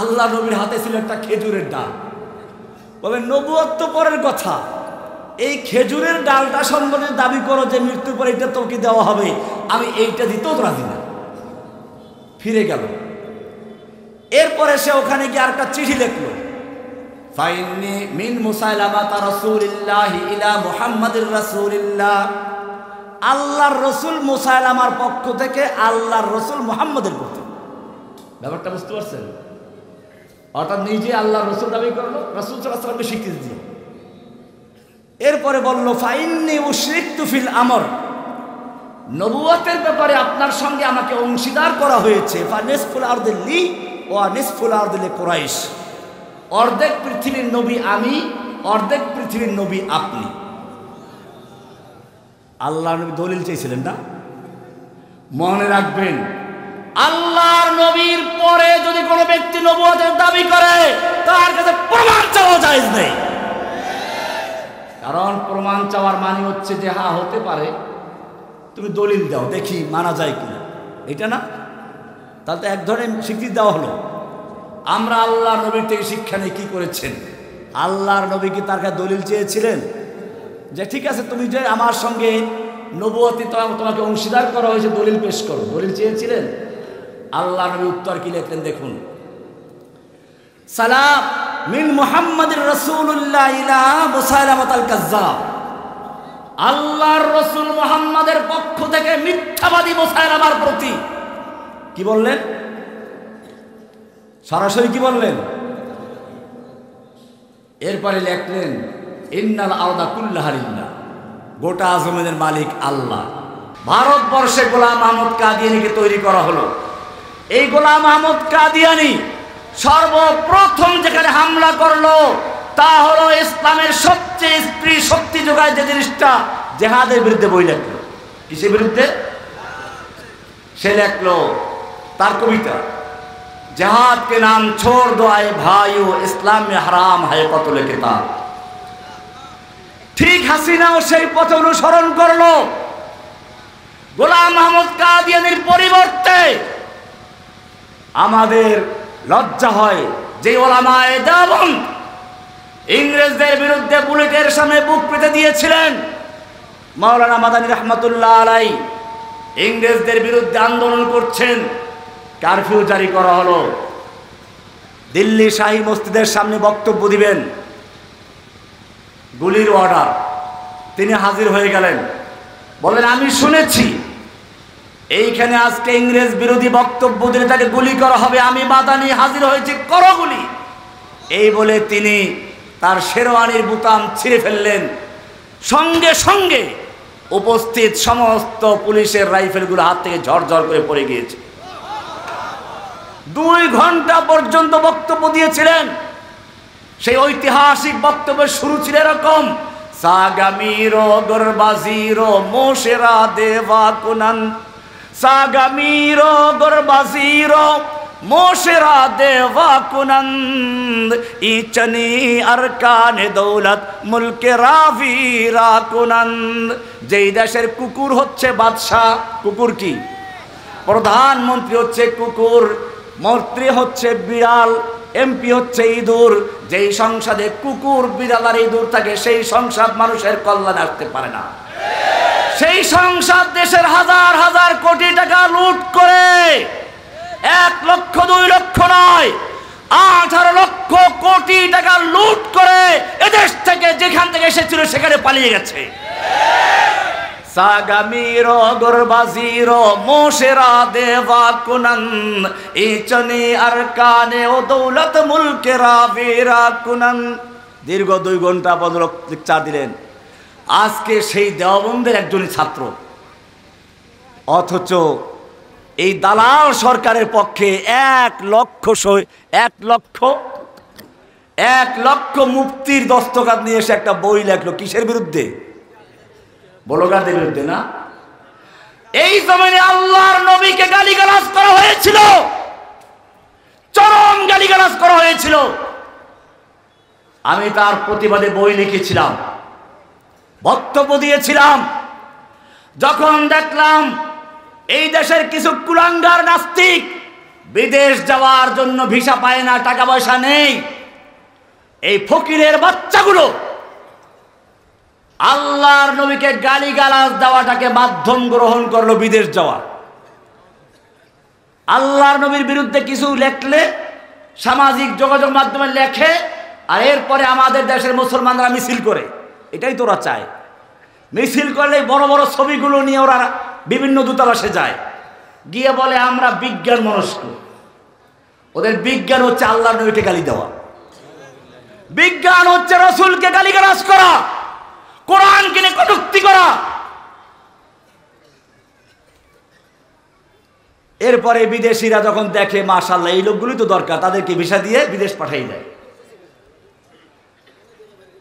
আল্লাহ নবীর হাতে ছিল একটা খেজুরের ডাল, বলে নবুয়ত তো পরের কথা, এই খেজুরের ডালটা সম্বন্ধে দাবি করো যে মৃত্যুর পরে এটা তোকে দেওয়া হবে, আমি এইটা দিতেও রাজি না। ফিরে গেল। এরপরে সে ওখানে গিয়ে আরেকটা চিঠি লিখলো, ফাইন্নি মিন মুসাইলামাতা রাসূলিল্লাহি ইলা মুহাম্মাদির রাসূলিল্লাহ, আল্লাহর রসুল মুসাইলামার পক্ষ থেকে আল্লাহর রসুল মুহাম্মদের পক্ষ। ব্যাপারটা বুঝতে পারছেন? অর্থাৎ নিজে আল্লাহর রসুল দাবি করলো, রাসূল সাল্লাল্লাহু আলাইহি ওয়াসাল্লামকে স্বীকৃতি দিল। এরপরে বলল ফাইন্নি উশরিকতু ফিল আমর, নবুয়তের ব্যাপারে আপনার সঙ্গে আমাকে অংশীদার করা হয়েছে। ফানিসফুল আরদি লি ওয়া নিসফুল আরদি লিকুরাইশ, অর্ধেক পৃথিবীর নবী আমি, অর্ধেক পৃথিবীর নবী আপনি। আল্লাহর নবী দলিল চেয়েছিলেন না? মনে রাখবেন, আল্লাহর নবীর পরে যদি কোনো ব্যক্তি নবুয়তের দাবি করে তার কাছে প্রমাণ চাওয়া জায়েজ নেই। কারণ প্রমাণ চাওয়ার মানে হচ্ছে যে হ্যাঁ হতে পারে, তুমি দলিল দাও দেখি মানা যায় কিনা, এটা না? তাহলে তো এক ধরনের স্বীকৃতি দেওয়া হলো। আমরা আল্লাহর নবীর থেকে শিক্ষা নিয়ে কী করেছেন? আল্লাহর নবী কি তার কাছে দলিল চেয়েছিলেন যে ঠিক আছে তুমি যে আমার সঙ্গে নবুয়তে তোমাকে অংশীদার করা হয়েছে, দলিল পেশ করো? দলিল চেয়েছিলেন? আল্লাহর নবী উত্তর কি লিখলেন দেখুন, সালাম মিন মুহাম্মাদির রাসূলুল্লাহ ইলা মুসাইলামাতাল কাজ্জাব, আল্লাহর রসুল মুহাম্মাদের পক্ষ থেকে মিথ্যাবাদী মুসাইলামার প্রতি। কি বললেন? সরাসরি কি বললেন? এরপরে লিখলেন ইন্নাল আরদা কুল্লাহা লিল্লাহ, গোটা জমিনের মালিক আল্লাহ। ভারতবর্ষে গোলাম আহমদ কাদিয়ানীকে তৈরি করা হলো। এই গোলাম আহমদ কাদিয়ানী সর্বপ্রথম যেখানে হামলা করলো তা হলো ইসলামের সবচেয়ে স্ত্রী শক্তি যোগায় যে জিনিসটা, জেহাদের বিরুদ্ধে বই লেখলো। কিসের বিরুদ্ধে? সে লেখলো তার কবিতা, जहाद के नाम छोड़ दो आए भाइयों, इस्लाम में हराम है कत्ल किताब। ठीक হাসিনাও সেই পথ অনুসরণ করলো। গোলাম মাহমুদ কাদিয়ানীর পরিবর্তে আমাদের লজ্জা হয় যে ওলামায়ে দেওবন্দ ইংরেজদের বিরুদ্ধে বুলেটের সামনে বুক পেতে দিয়েছিলেন। মাওলানা মাদানী রহমাতুল্লাহ আলাই ইংরেজদের বিরুদ্ধে আন্দোলন করছেন, কারফিউ জারি করা হলো। দিল্লি শাহী মসজিদের সামনে বক্তব্য দিবেন, গুলির অর্ডার। তিনি হাজির হয়ে গেলেন, বলেন আমি শুনেছি এইখানে আজকে ইংরেজ বিরোধী বক্তব্য দিলে তাকে গুলি করা হবে, আমি মাদানী হাজির হয়েছি, করো গুলি। এই বলে তিনি তার শেরওয়ানির বুতাম ছিঁড়ে ফেললেন। সঙ্গে সঙ্গে উপস্থিত সমস্ত পুলিশের রাইফেলগুলো হাত থেকে ঝরঝর করে পড়ে গিয়েছে। 2 ঘন্টা পর্যন্ত বক্তব্য দিয়েছিলেন। সেই ঐতিহাসিক বক্তব্যের শুরু ছিল এরকম, সাগামিরো গরবাজিরো মোশেরা দেওয়া কুনান, সাগামিরো গরবাজিরো মোশেরা দেওয়া কুনন্দ, ইচনি আরকানে দৌলত মুলকে রাভিরা কুনন্দ। যেই দেশের কুকুর হচ্ছে বাদশাহ, কুকুর কি? প্রধানমন্ত্রী হচ্ছে কুকুর, মন্ত্রী হচ্ছে বিড়াল, এমপি হচ্ছে ইঁদুর। যেই সংসদে কুকুর, বিড়াল আর ইঁদুর থাকে সেই সংসদ মানুষের কল্যাণে আসতে পারে না। সেই সংসদ দেশের হাজার হাজার কোটি টাকা লুট করে, 1 লক্ষ 2 লক্ষ নয়, 18 লক্ষ কোটি টাকা লুট করে এদেশ থেকে যেখান থেকে এসেছিল সেখানে পালিয়ে গেছে। সাগামিরো গরবাজিরো মোশেরা দেওয়া কুনন্দ, ইচনি আরকানে ও দৌলত মুলকে রাভিরা কুনন্দ। দীর্ঘ 2 ঘন্টা লেকচার দিলেন। আজকে সেই দেওবন্দের একজনই ছাত্র, অথচ এই দালাল সরকারের পক্ষে 1 লক্ষ মুফতির দস্তখত নিয়ে এসে একটা বই লেখলো। কিসের বিরুদ্ধে? বলগারদের বিরুদ্ধে না। এই জমিনে আল্লাহর নবীকে গালিগালাজ করা হয়েছিল, চরম গালিগালাজ করা হয়েছিল। আমি তার প্রতিবাদে বই লিখেছিলাম, বক্তব্য দিয়েছিলাম। যখন দেখলাম এই দেশের কিছু কুলাঙ্গার নাস্তিক বিদেশ যাওয়ার জন্য ভিসা পায় না, টাকা পয়সা নেই, এই ফকিরের বাচ্চাগুলো আল্লাহর নবীকে গালিগালাজ দেওয়াটাকে মাধ্যম গ্রহণ করলো বিদেশ যাওয়া। আল্লাহর নবীর বিরুদ্ধে কিছু লেখলে সামাজিক যোগাযোগ মাধ্যমে লেখে, আর এরপরে আমাদের দেশের মুসলমানরা মিছিল করে। এটাই তোরা চায়। মিছিল করলে বড় বড় ছবিগুলো নিয়ে ওরা বিভিন্ন দূতাবাসে যায়, গিয়ে বলে আমরা বিজ্ঞান মনস্ক। ওদের বিজ্ঞান হচ্ছে আল্লাহর নবীকে গালি দেওয়া, বিজ্ঞান হচ্ছে রাসূলকে গালিগালাজ করা, কোরআন কিনে কটূক্তি করা। এরপরে বিদেশিরা যখন দেখে মাশাআল্লাহ এই লোকগুলোই তো দরকার, তাদেরকে ভিসা দিয়ে বিদেশ পাঠিয়ে দেয়।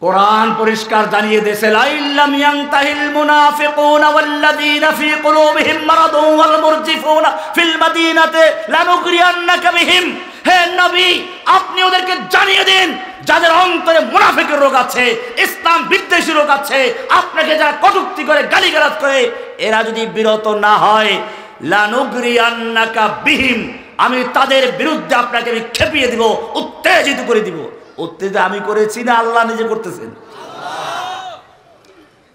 কোরআন পরিষ্কার জানিয়ে দিয়েছে, লাইল্লাম ইয়ানতাহিল মুনাফিকুনা ওয়াল্লাযীনা ফী কুলুবিহিম মারাদুন ওয়াল মুরজিফুনা ফিল মাদিনাতি লানুগরিয়ান্নাকা বিহিম। হে নবী, আপনি ওদেরকে জানিয়ে দিন যাদের অন্তরে মুনাফিকের রোগ আছে, ইসলাম বিদ্বেষী রোগ আছে, আপনাকে যারা কটূক্তি করে গালিগালাজ করে, এরা যদি বিরত না হয়, লানুগরিয়ান্নাকা বিহিম, আমি তাদের বিরুদ্ধে আপনাকে আমি খেপিয়ে দিব, উত্তেজিত করে দিব। উত্তেজিত আমি করেছি না আল্লাহ নিজে করতেছেন?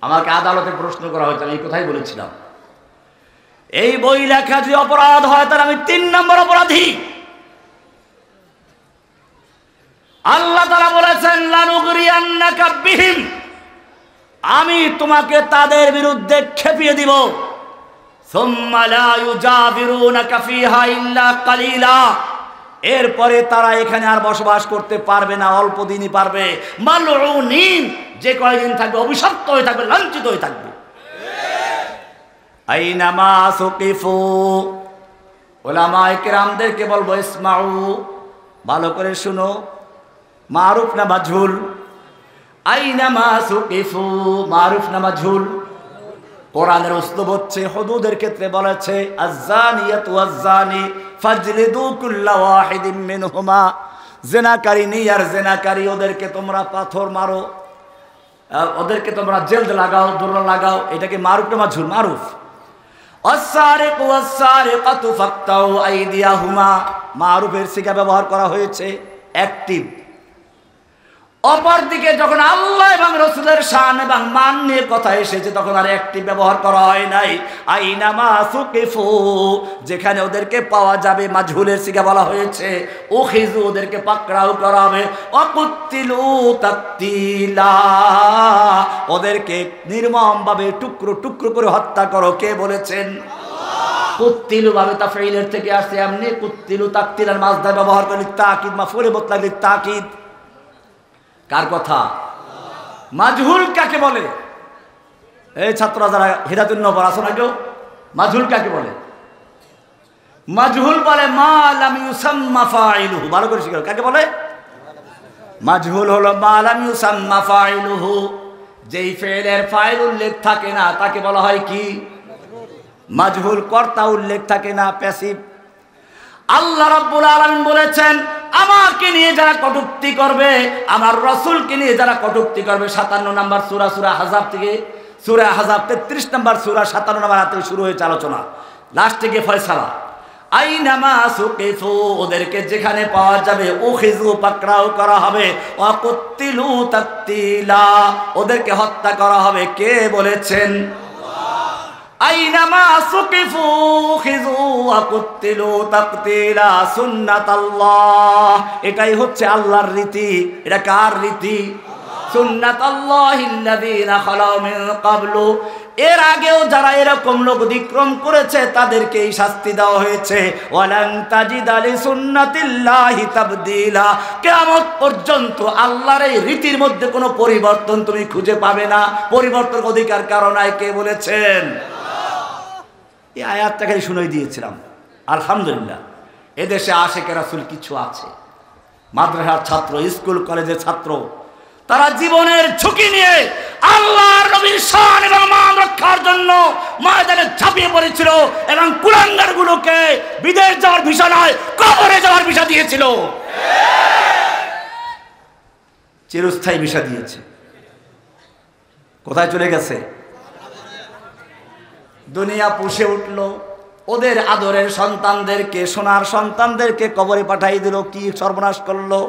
আমাকে আদালতে প্রশ্ন করা হয়েছে, আমি এই কথাই বলেছিলাম, এই বই লেখা যদি অপরাধ হয় তাহলে আমি 3 নম্বর অপরাধী। আল্লাহ তাআলা বলেছেন লানুগরিয়ান্নাকা বিহিম, আমি তোমাকে তাদের বিরুদ্ধে খেপিয়ে দিব। সুম্মা লা ইউজাবিরুনাকা ফিহা ইল্লা কালিলা, এরপরে তারা এখানে আর বসবাস করতে পারবে না, অল্প দিনই পারবে। মালউনিন, যে কয়দিন থাকবে অভিশপ্ত হয়ে থাকবে, লাঞ্ছিত হয়ে থাকবে। আইনামা সুকিফু, উলামায়ে কেরামদেরকে বলবো ইসমাউ, ভালো করে শুনো, মারুফ না মাজহুল? আইনা মা সুকিফু, মারুফ না মাজহুল? কোরআনের উসলুব হচ্ছে, হুদুদের ক্ষেত্রে বলেছে আয-যানিয়াতু ওয়াজ-যানি ফাজলিদু কুল্লা ওয়াহিদিন মিনহুমা, জিনাকারিনী আর জিনাকারী ওদেরকে তোমরা পাথর মারো, ওদেরকে তোমরা জেল লাগাও, দোলা লাগাও। এটাকে মারুফ না মাজহুল? মারুফ। আস-সারিকু ওয়াস-সারিকাতু ফাকতাউ আইদিয়াহুমা, মারুফের সিগা ব্যবহার করা হয়েছে অ্যাক্টিভ। অপরদিকে যখন আল্লাহ এবং রাসূলের শান এবং মান নিয়ে কথা এসেছে তখন আর অ্যাক্টিভ ব্যবহার করা হয় নাই। আইনামা সুকিফু, যেখানে ওদেরকে পাওয়া যাবে মাজহুলের সিগা বলা হয়েছে। উখিযু, ওদেরকে পাকড়াও করা হবে। ওয়াকুতিলু তাকতিলা, ওদেরকে নির্মমভাবে টুকরো টুকরো করে হত্যা করো। কে বলেছেন? কুতিলু ভাবে তাফঈলের থেকে আসছে, এমনি কুতিলু তাকতিলার মাসদার ব্যবহার করে তাকিদ মাফউলে মুতলাক তাকিদ। কার কথা? মাজহুল কাকে বলে? এই ছাত্ররা যারা হিদায়াতুন নবর আসো না কেউ, মাজহুল কাকে বলে? মাজহুল বলে মা লাম ইউসাম্মা ফাইলুহু। ভালো করে শিখো, কাকে বলে? মাজহুল হলো মা লাম ইউসাম্মা ফাইলুহু, যেই ফেলের ফাইল উল্লেখ থাকে না তাকে বলা হয় কি? মাজহুল। কর্তা উল্লেখ থাকে না, প্যাসিভ। আল্লাহ রাব্বুল আলামিন বলেছেন, আমাকে নিয়ে যারা কটূক্তি করবে, আমার রাসূলকে নিয়ে যারা কটূক্তি করবে, 57 নম্বর সূরা, সূরা আহজাব থেকে, সূরা আহজাব 33 নম্বর সূরা 57 নম্বর আয়াত থেকে শুরু হয়েছে আলোচনা, লাস্টে গিয়ে ফয়সালা। আইনামা সুকিফু, ওদেরকে যেখানে পাওয়া যাবে উখিযু, পাকড়াও করা হবে। ওয়াকুতিলু তাকতিলা, ওদেরকে হত্যা করা হবে। কে বলেছেন? আইনামা সুকিফু উখিযু ওয়াকুতিলু তাকতিলা সুন্নাতাল্লাহ, এটাই হচ্ছে আল্লাহর রীতি। এটা কার রীতি? সুন্নাতাল্লাহিল্লাযীনা খালাউ মিন ক্বাবলু, এর আগেও যারা এরকম লোক অতিক্রম করেছে তাদেরকে এই শাস্তি দেওয়া হয়েছে। ওয়ালান তাজিদা লিসুন্নাতিল্লাহি তাবদীলা, কিয়ামত পর্যন্ত আল্লাহর এই রীতির মধ্যে কোনো পরিবর্তন তুমি খুঁজে পাবে না। পরিবর্তন অধিকার কারণ নাই। কে বলেছেন? এই আয়াতটা খালি শুনেই দিয়েছিলাম। আলহামদুলিল্লাহ, এদেশে আশিকে রাসূল কিছু আছে, মাদ্রাসার ছাত্র, স্কুল কলেজের ছাত্র, তারা জীবনের ঝুঁকি নিয়ে আল্লাহর নবীর শান এবং মান রক্ষার জন্য ময়দানে ঝাঁপিয়ে পড়েছিল এবং কুলাঙ্গারগুলোকে বিদেশ যাওয়ার ভিসা নয়, কবরে যাওয়ার ভিসা দিয়েছিল, চিরস্থায়ী ভিসা দিয়েছে। কোথায় চলে গেছে? দুনিয়া পুষে উঠলো, ওদের আদরের সন্তানদেরকে, সোনার সন্তানদেরকে কবরে পাঠাই দিল। কি সর্বনাশ করলো!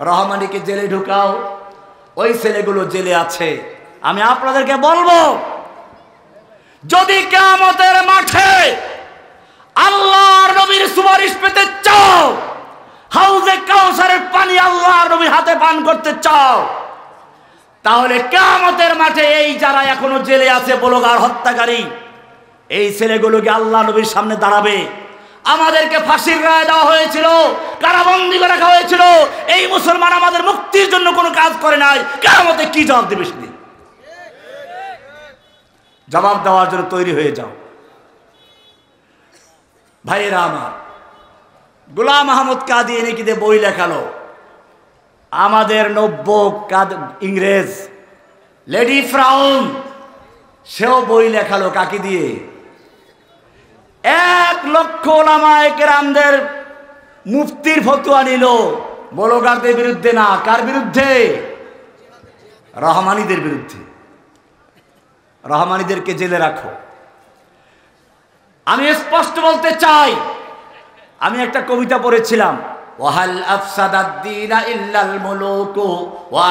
রহমানীকে জেলে ঢুকাও, ওই ছেলেগুলো জেলে আছে। আমি আপনাদেরকে বলবো, যদি কিয়ামতের মাঠে আল্লাহর নবীর সুপারিশ পেতে চাও, হাউজে কাউসারের পানি আল্লাহর নবীর হাতে পান করতে চাও, তাহলে কিয়ামতের মাঠে এই যারা এখনো জেলে আছে, বলগার হত্যাকারী, এই ছেলেগুলোকে আল্লাহ নবীর সামনে দাঁড়াবে। আমাদেরকে ফাঁসির রায় দেওয়া হয়েছিল, কারাবন্দী করে রাখা হয়েছিল, এই মুসলমান আমাদের মুক্তির জন্য কোনো কাজ করে নাই। কিয়ামতে কি জবাব দেবে? সেদিন জবাব দেওয়ার জন্য তৈরি হয়ে যাও। ভাইয়েরা আমার, গোলাম আহমদ কাদিয়ানী কি বই লেখালো, আমাদের নব্য ইংরেজ লেডি ফ্রাউন, সেও বই লেখালো। কাকে দিয়ে? 1 লক্ষ ওলামায়ে কেরামদের মুফতির ফতোয়া নিল, বলগারদের বিরুদ্ধে না। কার বিরুদ্ধে? রহমানীদের বিরুদ্ধে। রহমানীদেরকে জেলে রাখো। আমি স্পষ্ট বলতে চাই, আমি একটা কবিতা পড়েছিলাম, ওয়াহাল আফসাদাদ-দীনা ইল্লাল মুলুকু ওয়া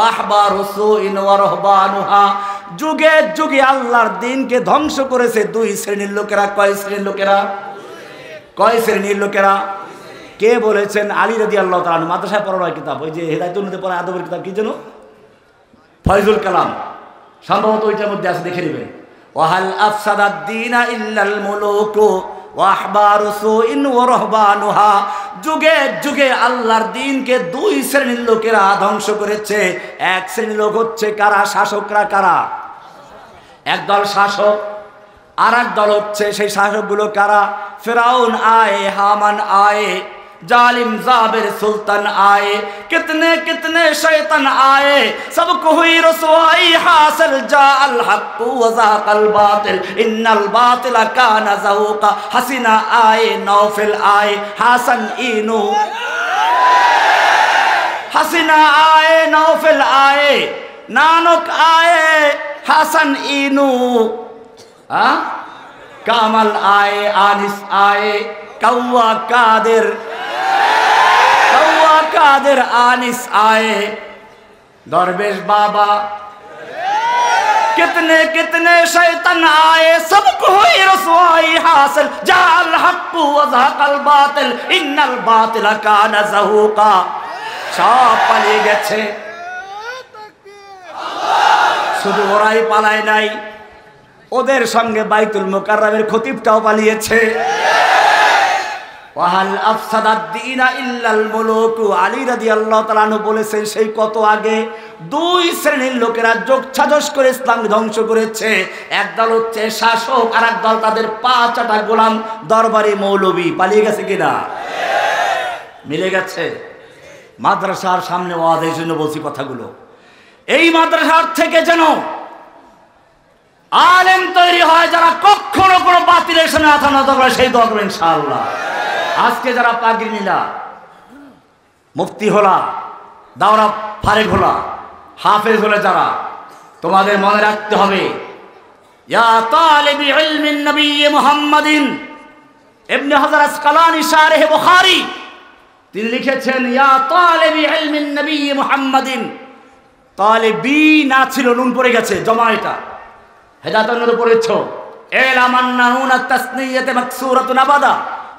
আহবারু সুইন ওয়া রাহবানুহা, যুগে যুগে আল্লাহর দ্বীনকে ধ্বংস করেছে 2 শ্রেণীর লোকেরা। কয় শ্রেণীর লোকেরা? কয় শ্রেণীর লোকেরা? কে বলেছেন? আলী রাদিয়াল্লাহু তাআলা আনহু। মাদ্রাসায় পড়ার কিতাব, ওই যে হেদায়েতুন নূরে পড়া আদবের কিতাব, কি যেন, ফয়জুল কালাম, সম্ভবত ওইটার মধ্যে আছে, দেখে নেবেন। ওয়াহাল আফসাদাদ-দীনা ইল্লাল মুলুকু ওয়া আহবারু সুইন ওয়া রাহবানুহা, যুগে যুগে আল্লাহর দ্বীনকে 2 শ্রেণীর লোকেরা ধ্বংস করেছে। 1 শ্রেণীর লোক হচ্ছে কারা? শাসকরা। কারা? একদল শাসক, আর এক দল হচ্ছে সেই শাসকগুলো কারা? ফেরাউন আয়ে, হামান আয়ে, जालिम जाबिर सुल्तान आए, कितने कितने शैतान आए, सबको हुई रसवाई हासिल। जाअल हक़्क़ु व ज़ाक़ल बातिल इन्नल बातिला काना ज़हूक़ा। हसीना आए, नौफिल आए, हासन इनू, हसीना आए, नौफिल आए, नानक आए, हासन इनू, कामल आए, आनिस आए, कौवा कादिर आनिस आए, दरवेश बाबा, कितने कितने शैतान आए, सबको हुई रसवाई हासिल। जाअल हक़्क़ु व ज़ाक़ल बातिल इन्नल बातिला काना ज़हूक़ा। সব পালিয়ে গেছে, শুধু ওরাই পালায় নাই, ওদের সঙ্গে বাইতুল মুকাররমের খতিবটাও পালিয়েছে। ওয়াহাল আফসাদাদ দীনা ইল্লাল মুলুক। আলী রাদিয়াল্লাহু তাআলা আনহু বলেছেন সেই কত আগে দুই শ্রেণীর লোকেরা যোগ সাজস করে ইসলাম ধ্বংস করেছে। একদল হচ্ছে শাসক, আর একদল তাদের পা চাটা গোলাম দরবারি মৌলবী। পালিয়ে গেছে কিনা? মিলে গেছে। মাদ্রাসার সামনে ওয়াজের জন্য বলছি কথাগুলো। এই মাদ্রাসার থেকে যেন আলেম তৈরি হয় যারা কখনো কোনো বাতিলের সামনে মাথা নত করে, সেই দোয়া করবেন ইনশাআল্লাহ। আজকে যারা পাগড়ি নিলা, মুফতি হলা, দাওরা ফারেক হলা, হাফেজ হলে যারা, তোমাদের মনে রাখতে হবে ইয়া তালিবি ইলমিন নবী মুহাম্মাদিন। ইবনে হাজার আসকালানি শারহ বুখারী তিনি লিখেছেন ইয়া তালিবি ইলমিন নবী মুহাম্মাদিন। তালিবি না ছিল, নুন পড়ে গেছে, জমা এটা হেদায়েতের নূরে পড়েছো। ইলামান নাউন তাসনিয়াতে মাকসুরাতুন আবাদা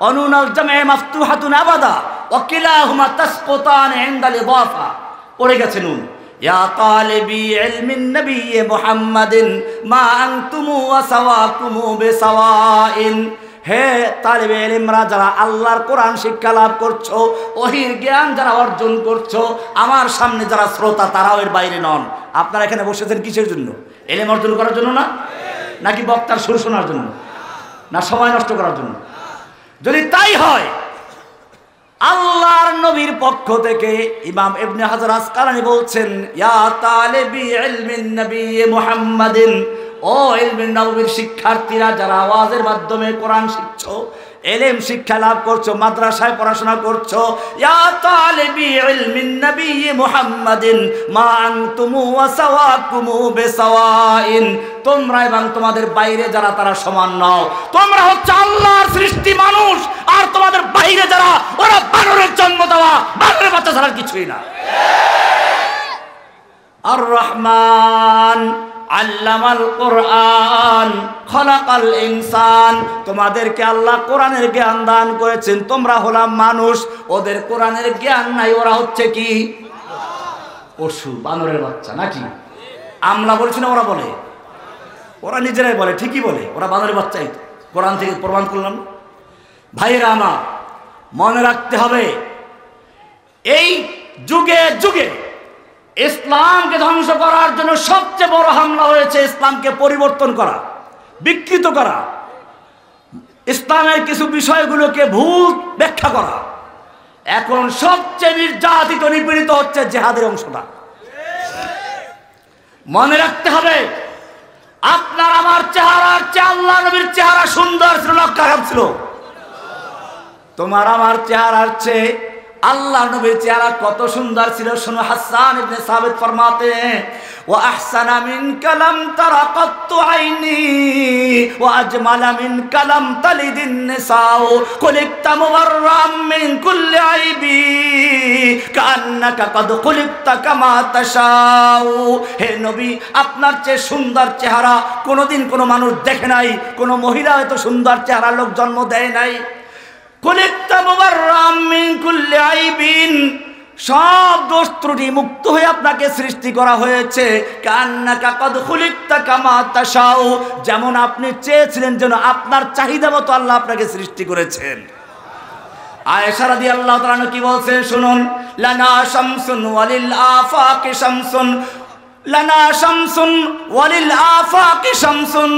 অনুনাল জামে মাফতুহাতুন আবাদা ওয়া কিলাহুমা তাসকুতান ইনদাল ইদাফা। পড়ে গেছে নুন। ইয়া তালিবি ইলমিন নবী মুহাম্মাদিন মা আনতুমু ওয়া সাওয়াকুমু বিসাওয়াইন। হে তালিবে ইলমরা, যারা আল্লাহর কোরআন শিক্ষা লাভ করছো, ওহির জ্ঞান যারা অর্জন করছো, আমার সামনে যারা শ্রোতা তারাও এর বাইরে নন। আপনারা এখানে বসেছেন কিসের জন্য? ইলম অর্জন করার জন্য না, নাকি বক্তার সুর শোনার জন্য, না সময় নষ্ট করার জন্য? যদি তাই হয়, আল্লাহর নবীর পক্ষ থেকে ইমাম ইবনে হাজার আসকালানি বলছেন ইয়া তালিবি ইলমিন নবী মুহাম্মাদিন, ও ইলমিন নববীর শিক্ষার্থীরা যারা আওয়াজের মাধ্যমে কোরআন শিখছো, ইলম শিক্ষা লাভ করছো, মাদ্রাসায় পড়াশোনা করছো, ইয়া তালিবি ইলমিন নবী মুহাম্মাদিন মা আনতুমু ওয়া সাওয়াকুমু বিসাওয়াইন। তোমরা এবং তোমাদের বাইরে যারা তারা সমান নও। তোমরা হচ্ছে আল্লাহর সৃষ্টি মানুষ, আর তোমাদের বাইরে যারা ওরা বানরের জন্ম দেওয়া, বানরের বাচ্চা ছাড়া কিছুই না। আর রহমান আল্লামাল কোরআন খলাকাল ইনসান। তোমাদেরকে আল্লাহ কোরআনের জ্ঞান দান করেছেন, তোমরা হলাম মানুষ, ওদের কোরআনের জ্ঞান নাই, ওরা হচ্ছে কি পশু, বানরের বাচ্চা নাকি? আমরা বলছি না, ওরা বলে, ওরা নিজেরাই বলে, ঠিকই বলে, ওরা বানরের বাচ্চাই। কোরআন থেকে প্রমাণ করলাম। ভাইয়েরা আমার, মনে রাখতে হবে এই যুগে যুগে ইসলামকে ধ্বংস করার জন্য সবচেয়ে বড় হামলা হয়েছে ইসলামকে পরিবর্তন করা, বিকৃত করা, ইসলামের কিছু বিষয়গুলোকে ভুল ব্যাখ্যা করা। এখন সবচেয়ে নির্যাতিত নিপীড়িত হচ্ছে জিহাদের অংশটা। মনে রাখতে হবে আপনার আমার চেহারার চেয়ে আল্লাহ নবীর চেহারা সুন্দর ছিল না খারাপ ছিল? তোমার আমার চেহারার চেয়ে আল্লাহ নবীর চেহারা কত সুন্দর ছিল। শোনো, হাসান ইবনে সাবিত ফরমাতে हैं ওয়া আহসানা মিন কালাম তারা কত্তু আইনি ওয়া আজমালা মিন কালাম তালিদিন নিসাউ কুলিকতা মুবাররাম মিন কুল্লি আইবি কান্নাকা কদ কুলিকতা কামা তাশাউ। হে নবী, আপনার চেয়ে সুন্দর চেহারা কোনোদিন কোনো মানুষ দেখে নাই, কোনো মহিলা এত সুন্দর চেহারা লোক জন্ম দেয় নাই। সব দোষ ত্রুটি মুক্ত হয়ে আপনাকে সৃষ্টি করা হয়েছে। যেমন আপনি চেয়েছিলেন, যেন আপনার চাহিদা মতো আল্লাহ আপনাকে সৃষ্টি করেছেন। আয়েশা রাদিয়াল্লাহু তাআলা কি বলছেন শুনুন, লানা শামসুন ওয়ালিল আফাকি শামসুন লানা শামসুন ওয়ালিল আফাকি শামসুন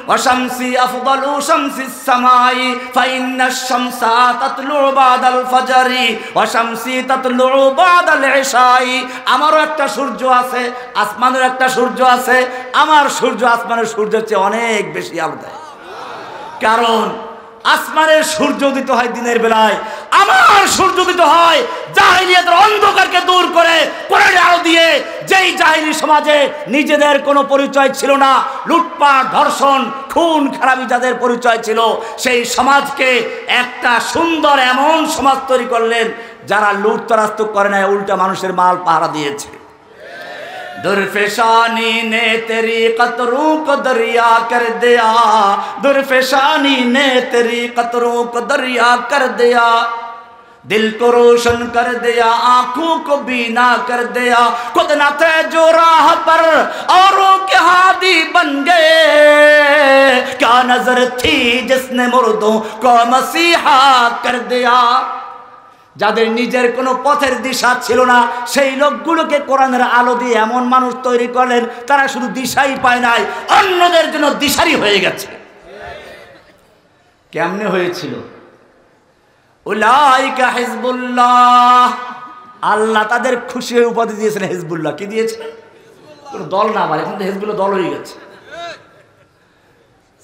ওয়া শামসি আফদালু শামসিস সামাই ফাইন্নাশ শামসা তাতলু বাদাল ফাজরি ওয়া শামসি তাতলু বাদাল ইশাই। আমারও একটা সূর্য আছে, আসমানের একটা সূর্য আছে। আমার সূর্য আসমানের সূর্যের চেয়ে অনেক বেশি আলো দেয়, কারণ আসমানের সূর্য উদিত হয় দিনের বেলায়, আমার সূর্য উদিত হয় জাহিলিয়াতের অন্ধকারকে দূর করে কোরআনের আলো দিয়ে। যেই জাহিলি সমাজে নিজেদের কোনো পরিচয় ছিল না, লুটপাট, ধর্ষণ, খুন খারাপি যাদের পরিচয় ছিল, সেই সমাজকে একটা সুন্দর এমন সমাজ তৈরি করলেন যারা লুটতরাজ করে না, উল্টা মানুষের মাল পাহারা দিয়েছে। दुर्फेशानी ने तेरी कतरों को दरिया कर दिया, दुर्फेशानी ने तेरी कतरों को दरिया कर दिया, दिल को रोशन कर दिया, आंखों को बीना कर दिया, खुद न थे जो राह पर औरों के हादी बन गए, क्या नजर थी जिसने मुर्दों को मसीहा कर दिया। যাদের নিজের কোনো পথের দিশা ছিল না, সেই লোকগুলোকে কোরআনের আলো দিয়ে এমন মানুষ তৈরি করলেন, তারা শুধু দিশাই পায় নাই, অন্যদের জন্য দিশারি হয়ে গেছে। কেমনে হয়েছিল? উলাইকা হিজবুল্লাহ, আল্লাহ তাদের খুশি হয়ে উপাধি দিয়েছেন হিজবুল্লাহ। কি দিয়েছেন? কোনো দল না, আবার এখন তো হিজবুল্লাহ দল হয়ে গেছে।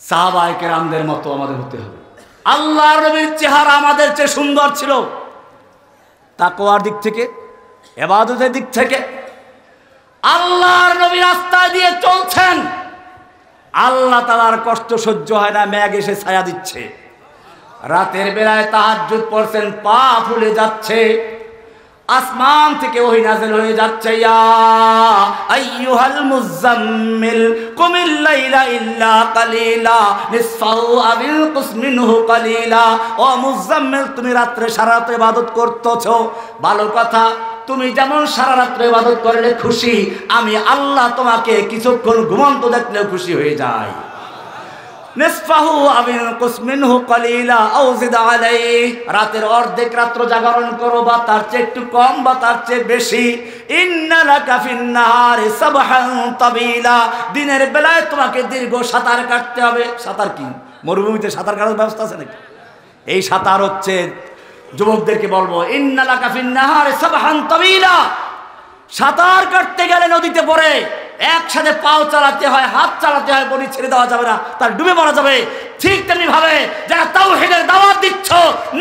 সাহাবায়ে কেরামদের মতো আমাদের হতে হবে। আল্লাহর নবীর চেহারা আমাদের চেয়ে সুন্দর ছিল, তাকওয়ার দিক থেকে, ইবাদতের দিক থেকে। আল্লাহর নবী রাস্তা দিয়ে চলছেন, আল্লাহ তাআলার কষ্ট সহ্য হয় না, মেঘ এসে ছায়া দিচ্ছে। রাতের বেলায় তাহাজ্জুদ পড়ছেন, পা ফুলে যাচ্ছে, আসমান থেকে ওহী নাযিল হয়ে যাচ্ছে, ইয়া আইয়ুহাল মুযাম্মিল কুমিল লাইলা ইল্লা কালিলা নিসফাহু আবিল কুস মিনহু কালিলা। ও মুযাম্মিল, তুমি রাত্রে সারা রাত ইবাদত করতেছো, ভালো কথা, তুমি যেমন সারা রাত ইবাদত করলে খুশি, আমি আল্লাহ তোমাকে কিছুক্ষণ ঘুমন্ত দেখলেও খুশি হয়ে যাই। নিসফাহু আবিল কুস মিনহু কালিলা আও জিদ আলাইহি, রাতের অর্ধেক রাত্র জাগরণ করো, বা তার চেয়ে একটু কম বা তার চেয়ে বেশি। ইন্না লাকা ফিন নাহারি সাবহান তাবিলা, দিনের বেলায় তোমাকে দীর্ঘ সাঁতার কাটতে হবে। সাঁতার কি মরুভূমিতে সাঁতার কাটার ব্যবস্থা আছে নাকি? এই সাঁতার হচ্ছে, যুবকদেরকে বলবো, ইন্না লাকা ফিন নাহারি সাবহান তাবিলা। সাঁতার কাটতে গেলে নদীতে পড়ে একসাথে পাও চালাতে হয়, হাত চালাতে হয়, বডি ছেড়ে দেওয়া যাবে না, তার ডুবে মারা যাবে। ঠিক তেমনি ভাবে যারা তাওহীদের দাওয়াত দিচ্ছ,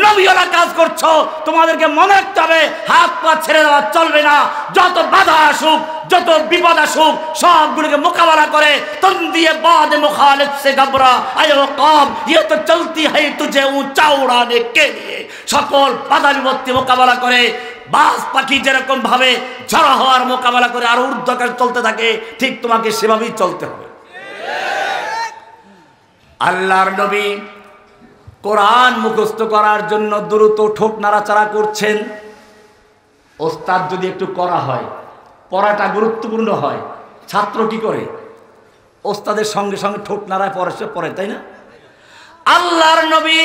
নবীওয়ালা কাজ করছো, তোমাদেরকে মনে রাখতে হবে হাত পা ছেড়ে দেওয়া চলবে না। যত বাধা আসুক, যত বিপদ আসুক, সবগুলোকে মোকাবেলা করে তুম দিয়ে বাদ মুখালিফ সে ঘবরা আয়ো কম ইয়ে তো চলতি है तुझे ऊंचा उड़ाने के लिए, সকল বাধা বিপত্তি মোকাবেলা করে বাজ পাখি যেরকম ভাবে ঝড় হওয়ার মোকাবেলা করে আর ঊর্ধ্বকাশ চলতে থাকে, ঠিক তোমাকে সেভাবেই চলতে হবে। আল্লাহর নবী কোরআন মুখস্থ করার জন্য দ্রুত ঠোঁট নাড়াচাড়া করছেন। ওস্তাদ যদি একটু করা হয়, পড়াটা গুরুত্বপূর্ণ হয়, ছাত্র কি করে? ওস্তাদের সঙ্গে সঙ্গে ঠোঁট নাড়ায় পড়ে, তাই না? আল্লাহর নবী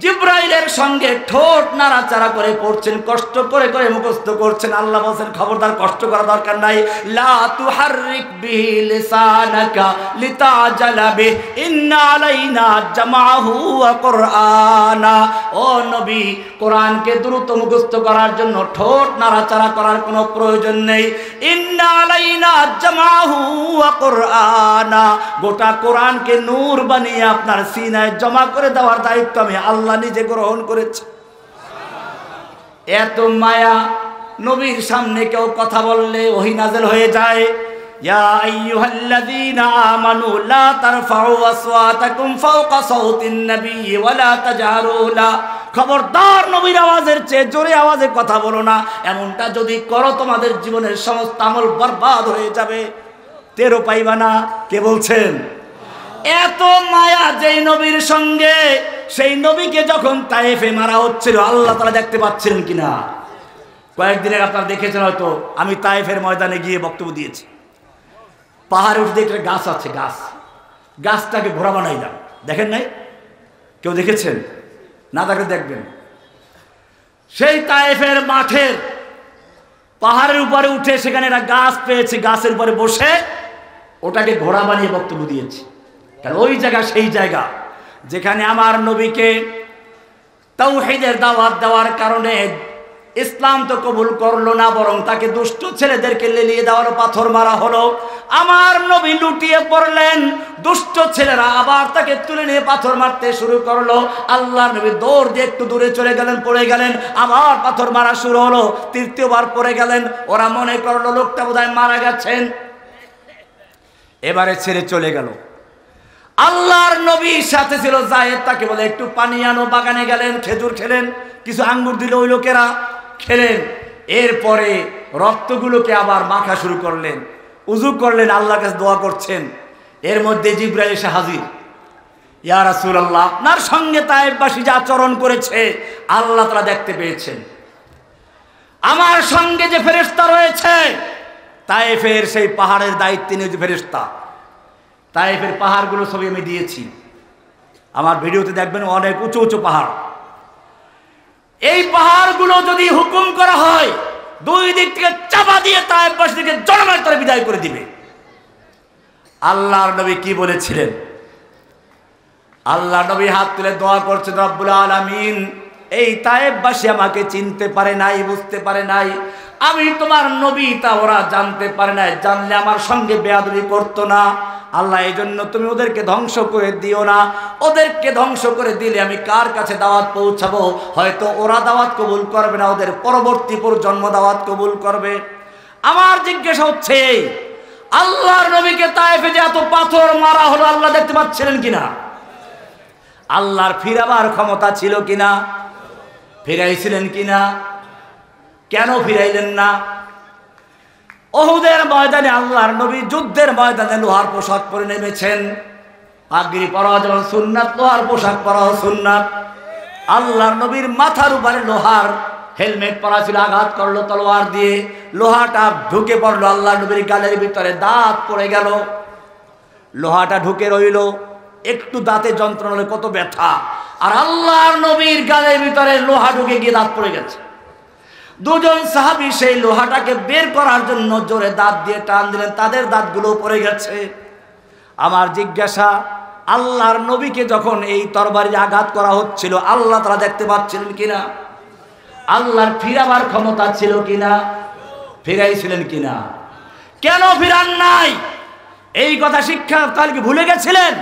জিব্রাইলের সঙ্গে ঠোঁট নাড়াচাড়া করে পড়ছেন, কষ্ট করে করে মুখস্থ করছেন। আল্লাহ বলেন, খবরদার কষ্ট করা দরকার নাই। লা তুহাররিক বিহি লিসানাকা লিতাজালা বিহি ইন্না আলাইনা জামাহু ওয়া কুরআনা। ও নবী, কোরআনকে দ্রুত মুখস্থ করার জন্য ঠোঁট নাড়াচাড়া করার কোনো প্রয়োজন নেই। ইন্না আলাইনা জামাহু ওয়া কুরআনা, গোটা কোরআনকে নূর বানিয়ে আপনার সিনায় জমা করে দেওয়ার দায়িত্ব আমি আল্লাহ নিজে গ্রহণ করেছে। এত মায়া, নবীর সামনে কেউ কথা বললে ওহী নাযিল হয়ে যায়। ইয়া আইয়ুহাল্লাযীনা আমানু লা তারফাউ আসওয়াতাকুম ফাওকা সাওতিন নবী ওয়া লা তাজহারু লা, খবরদার নবীর আওয়াজের চেয়ে জোরে আওয়াজে কথা বলো না। এমনটা যদি করো, তোমাদের জীবনের সমস্ত আমল বরবাদ হয়ে যাবে, টেরও পাইবা না। কে বলছেন? এত মায়া যেই নবীর সঙ্গে, সেই নবীকে যখন তায়েফে মারা হচ্ছিল, আল্লাহ তাআলা দেখতে পাচ্ছিলেন কিনা? কয়েকদিনের আপনারা দেখেছেন হয়তো, আমি তায়েফের ময়দানে গিয়ে বক্তব্য দিয়েছি। পাহাড়ে উঠে দেখলে গাছ আছে, গাছটাকে ঘোড়া বানাইলাম, দেখেন নাই? কেউ দেখেছেন? না দেখলে দেখবেন। সেই তায়েফের মাঠের পাহাড়ের উপরে উঠে সেখানে একটা গাছ পেয়েছি, গাছের উপরে বসে ওটাকে ঘোড়া বানিয়ে বক্তব্য দিয়েছি। কারণ ওই জায়গা সেই জায়গা যেখানে আমার নবীকে তাওহীদের দাওয়াত দেওয়ার কারণে ইসলাম তো কবুল করলো না, বরং তাকে দুষ্ট ছেলেদেরকে লেলিয়ে দেওয়ার পাথর মারা হলো। আমার নবী লুটিয়ে পড়লেন, দুষ্ট ছেলেরা আবার তাকে তুলে নিয়ে পাথর মারতে শুরু করলো। আল্লাহ নবী দৌড় দিয়ে একটু দূরে চলে গেলেন, পড়ে গেলেন, আবার পাথর মারা শুরু হলো, তৃতীয়বার পড়ে গেলেন। ওরা মনে করলো লোকটা বোধহয় মারা গেছেন, এবারে ছেড়ে চলে গেল। আল্লাহর নবীর সাথে ছিল যায়েদ, তাকে বলে একটু পানি আনো। বাগানে গেলেন, খেজুর খেলেন, কিছু আঙ্গুর দিল, ওই লোকেরা খেলেন। এরপরে রক্তগুলোকে আবার মাখা শুরু করলেন, উযু করলেন, আল্লাহর কাছে দোয়া করছেন। এর মধ্যে জিবরাইল এসে হাজির। ইয়া রাসূলুল্লাহ, আপনার সঙ্গে তায়েফবাসী যে আচরণ করেছে আল্লাহ তাআলা দেখতে পেয়েছেন। আমার সঙ্গে যে ফেরেশতা রয়েছে, তায়েফের সেই পাহাড়ের দায়িত্বে নিয়ে যে ফেরেশতা, তায়েফের পাহাড়গুলো ছবি আমি দিয়েছি, আমার ভিডিওতে দেখবেন, অনেক উঁচু উঁচু পাহাড়। এই পাহাড়গুলো যদি হুকুম করা হয়, দুই দিক থেকে চাপা দিয়ে তায়েফবাসীকে জনমের তরে বিদায় করে দিবে। আল্লাহর নবী কি বলেছিলেন? আল্লাহ নবী হাত তুলে দোয়া করছেন, রব্বুল আলামিন, এই তায়েফবাসী আমাকে চিনতে পারে নাই, বুঝতে পারে নাই, আমি তোমার নবী তা ওরা জানতে পারে নাই, জানলে আমার সঙ্গে বেয়াদবি করতো না। আল্লাহ, এই জন্য তুমি ওদেরকে ধ্বংস করে দিও না। ওদেরকে ধ্বংস করে দিলে আমি কার কাছে দাওয়াত পৌঁছাবো? হয়তো ওরা দাওয়াত কবুল করবে না, ওদের পরবর্তী প্রজন্ম দাওয়াত কবুল করবে। আমার জিজ্ঞাসা হচ্ছে, আল্লাহর নবীকে তায়েফে যে এত পাথর মারা হলো, আল্লাহ দেখতে পাচ্ছিলেন কিনা? আল্লাহর ফিরাবার ক্ষমতা ছিল কিনা? ফিরাইছিলেন কিনা? কেন ফিরাইলেন না? উহুদের ময়দানে আল্লাহর নবী যুদ্ধের ময়দানে লোহার পোশাক পরে নেমেছেন। পাগড়ি পরাও যেমন সুন্নাত, লোহার পোশাক পরাও সুন্নাত। আল্লাহর নবীর মাথার উপরে লোহার হেলমেট পরা ছিল, আঘাত করলো তলোয়ার দিয়ে, লোহাটা ঢুকে পড়লো আল্লাহর নবীর গালের ভিতরে, দাঁত পড়ে গেল। লোহাটা ঢুকে রইল, একটু দাঁতে যন্ত্রণা হলে কত ব্যথা, আর আল্লাহর নবীর গালের ভিতরে লোহা ঢুকে গিয়ে দাঁত পড়ে গেছে। দুজন সাহাবী সেই লোহাটাকে বের করার জন্য জোরে দাঁত দিয়ে টান দিলেন, তাদের দাঁতগুলো পড়ে গেছে। আমার জিজ্ঞাসা, আল্লাহর নবীকে যখন এই তরবারির আঘাত করা হচ্ছিল, আল্লাহ তাআলা দেখতে পাচ্ছিলেন কিনা? আল্লাহর ফিরাবার ক্ষমতা ছিল কিনা? ফিরাইছিলেন কিনা? কেন ফিরান নাই? এই কথা শিক্ষা কালকে ভুলে গেছিলেন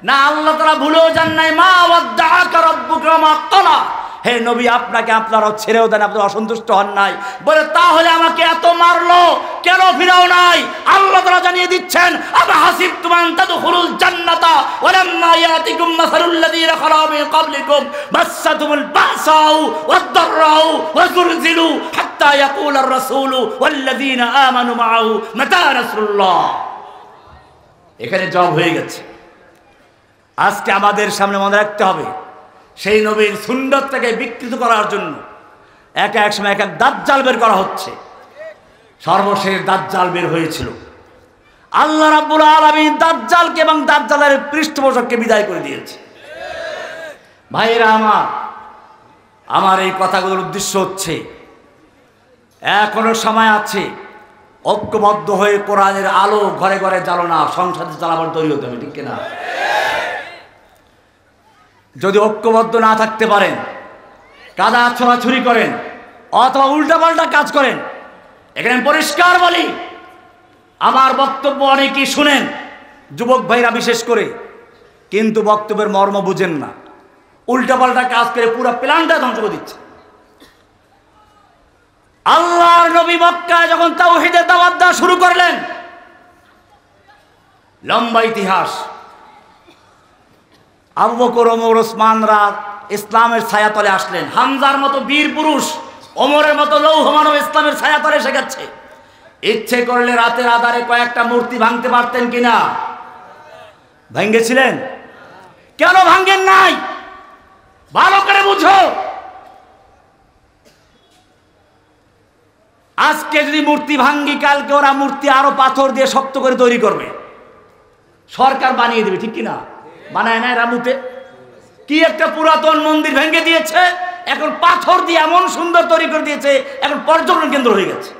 না? আল্লাহ তাআলা ভুলেও যান নাই। মা ওয়াদ্দাআকা রাব্বুকা ওয়া মা ক্বালা, হে নবী, আপনাকে আপনারাও ছেড়েও দেন, আপনি অসন্তুষ্ট হন নাই। বলে তাহলে আমাকে এত মারলো, কেন ফিরাও নাই? আল্লাহ তাআলা জানিয়ে দিচ্ছেন, আবা হাসিবতুম আন তাদখুলুল জান্নাতা ওয়া লাম্মা ইয়াতিকুম মাসালুল লাযীনা খালাউ মিন ক্বাবলিকুম মাসসাতুমুল বাসাউ ওয়াদ-দাররাউ ওয়া যুলজিলু হাত্তা ইয়াকুলার রাসূলু ওয়াল লাযীনা আমানু মাআহু মাতা নাসরুল্লাহ। এখানে জবাব হয়ে গেছে। আজকে আমাদের সামনে মনে রাখতে হবে, সেই নবীর সুন্নতটাকে বিকৃত করার জন্য এক সময় এক দাজ্জাল বের করা হচ্ছে। সর্বশেষ দাজ্জাল বের হয়েছিল। আল্লাহ রাব্বুল আলামিন দাজ্জালকে এবং দাজ্জালের পৃষ্ঠপোষককে বিদায় করে দিয়েছে। ভাইরা আমার এই কথাগুলোর উদ্দেশ্য হচ্ছে, এখনো সময় আছে, ঐক্যবদ্ধ হয়ে কোরআনের আলো ঘরে ঘরে জ্বালো না, সংসদে জ্বালাবার তৈরি হতে হবে, ঠিক কিনা? যদি ঐক্যবদ্ধ না থাকতে পারেন, কাদা ছোড়াছুরি করেন অথবা উল্টাপাল্টা কাজ করেন, এখানে পরিষ্কার বলি, আমার বক্তব্য অনেকেই শুনেন, যুবক ভাইরা বিশেষ করে, কিন্তু বক্তব্যের মর্ম বুঝেন না, উল্টাপাল্টা কাজ করে পুরো প্ল্যানটা ধ্বংস করে দিচ্ছে। আল্লাহর নবী মক্কায় যখন তাওহীদের দাওয়াত দেওয়া শুরু করলেন, লম্বা ইতিহাস, আবু বকর, ওমর, ওসমানরা ইসলামের ছায়াতলে আসলেন। হামজার মতো বীর পুরুষ, ওমরের মতো লৌহ মানব ইসলামের ছায়াতলে এসে গেছে। ইচ্ছে করলে রাতের আধারে কয়েকটা মূর্তি ভাঙতে পারতেন কিনা? ভেঙেছিলেন? কেন ভাঙেন নাই? ভালো করে বুঝো। আজকে যদি মূর্তি ভাঙ্গি, কালকে ওরা মূর্তি আরো পাথর দিয়ে শক্ত করে তৈরি করবে, সরকার বানিয়ে দেবে, ঠিক কিনা? বানায় না? রামুতে কি একটা পুরাতন মন্দির ভেঙে দিয়েছে, এখন পাথর দিয়ে এমন সুন্দর তৈরি করে দিয়েছে, এখন পর্যটন কেন্দ্র হয়ে গেছে।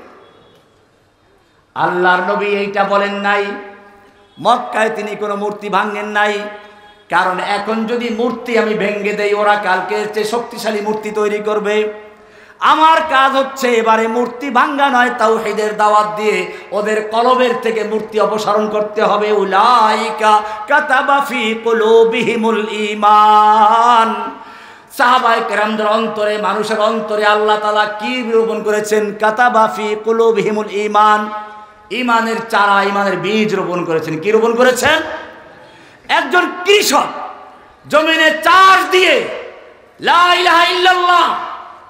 আল্লাহর নবী এইটা বলেন নাই, মক্কায় তিনি কোনো মূর্তি ভাঙেন নাই। কারণ এখন যদি মূর্তি আমি ভেঙে দেই, ওরা কালকে চেয়ে শক্তিশালী মূর্তি তৈরি করবে। আমার কাজ হচ্ছে এবারে মূর্তি ভাঙ্গা নয়, তাওহীদের দাওয়াত দিয়ে ওদের কলবের থেকে মূর্তি অপসারণ করতে হবে। উলাইকা কাতাবা ফি কুলুবিহিমুল ঈমান। সাহাবায়ে কেরামদের অন্তরে, মানুষের অন্তরে আল্লাহ তাআলা কি রোপণ করেছেন? কাতাবা ফি কুলুবিহিমুল ঈমান। ঈমানের চারা, ঈমানের বীজ রোপণ করেছেন। কি রোপণ করেছেন? একজন কৃষক জমিনে চাষ দিয়ে লা ইলাহা ইল্লাল্লাহ,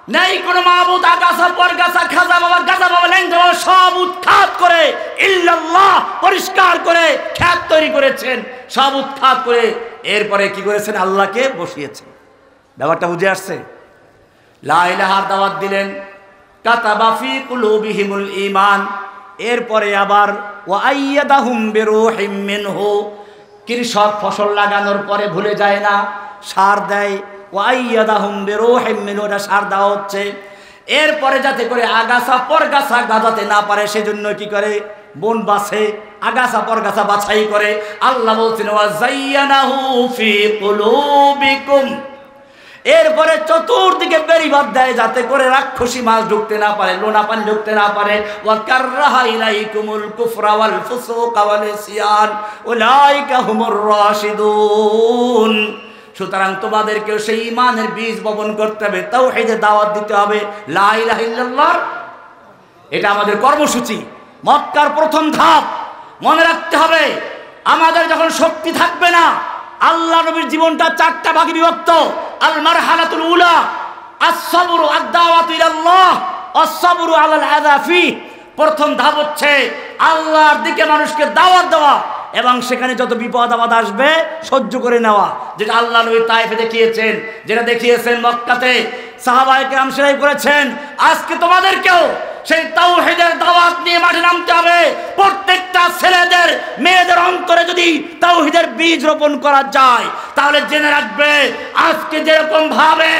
নাই কোনো মাবুদ, আগাছা পরগাছা খাজা বাবা গাজা বাবা ল্যাংজা বাবা সব উৎখাত করে ইল্লাল্লাহ পরিষ্কার করে খেত তৈরি করেছেন, সব উৎখাত করে এরপরে কি করেছেন? আল্লাহকে বসিয়েছেন। ব্যাপারটা বুঝে আসছে? লা ইলাহার দাওয়াত দিলেন, কাতাবা ফি কুলুবিহিমুল ঈমান। এরপরে আবার ওয়া আইয়াদাহুম বিরূহিম মিনহু। কৃষক ফসল লাগানোর পরে ভুলে যায় না, সার দেয়। ওয়া আইয়াদাহুম বিরূহিম মিনহু, এটা সার দেওয়া হচ্ছে। এরপরে যাতে করে আগাছা পরগাছা গাজাতে না পারে সেজন্য কি করে? বন বাছে, আগাছা পরগাছা বাছাই করে। আল্লাহ বলছেন ওয়া যায়্যানাহু ফি কুলুবিকুম। এরপরে চতুর্দিকে বেড়িবাঁধ দেয় যাতে করে রাক্ষসী মাছ ঢুকতে না পারে, লোনা পানি ঢুকতে না পারে। ওয়া কাররাহা ইলাইকুমুল কুফরা ওয়াল ফুসুকা ওয়াল ইসয়ান উলাইকা হুমুর রাশিদুন। সুতরাং তোমাদেরকেও সেই ঈমানের বীজ বপন করতে হবে, তাওহীদের দাওয়াত দিতে হবে, লা ইলাহা ইল্লাল্লাহ। এটা আমাদের কর্মসূচি, মক্কার প্রথম ধাপ। মনে রাখতে হবে, আমাদের যখন শক্তি থাকবে না, আল্লাহ নবীর জীবনটা চারটা ভাগে বিভক্ত। আল মারহালাতুল উলা আস-সাবরু আদ-দাওয়াতু ইলাল্লাহ আস-সাবরু আলাল আযাফি। প্রথম ধাপ হচ্ছে আল্লাহর দিকে মানুষকে দাওয়াত দেওয়া এবং সেখানে যত বিপদ আপদ আসবে সহ্য করে নেওয়া, যেটা আল্লাহ নবী তায়েফে দেখিয়েছেন, যেটা দেখিয়েছেন মক্কাতে। সাহাবায়ে কেরাম সেটাই করেছেন। আজকে তোমাদেরকেও সেই তাওহীদের দাওয়াত নিয়ে মাঠে নামতে হবে। প্রত্যেকটা ছেলেদের মেয়েদের অন্তরে যদি তাওহীদের বীজ রোপণ করা যায়, তাহলে জেনে রাখবে আজকে যেরকম ভাবে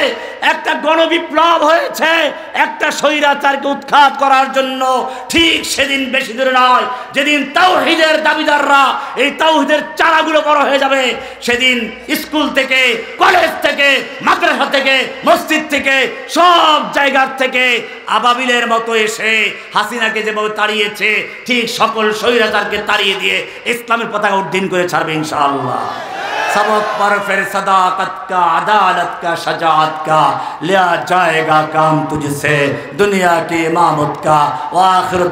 একটা গণবিপ্লব হয়েছে একটা স্বৈরাচারকে উৎখাত করার জন্য, ঠিক সেদিন বেশি দূরে নয় যেদিন তাওহীদের দাবিদাররা এই তাওহীদের চারাগুলো বড় হয়ে যাবে। সেদিন স্কুল থেকে, কলেজ থেকে, মাদ্রাসা থেকে, মসজিদ থেকে, সব জায়গার থেকে আবাবিলের মতো এসে হাসিনাকে যেভাবে তাড়িয়েছে, ঠিক সকল স্বৈরাচারকে তাড়িয়ে দিয়ে ইসলামের পতাকা উড্ডীন করে ছাড়বে ইনশাআল্লাহ। सबक पर फिर सदाकत का, अदालत का, शजाअत का लिया जाएगा काम तुझसे, दुनिया की इमामत का। व आखिर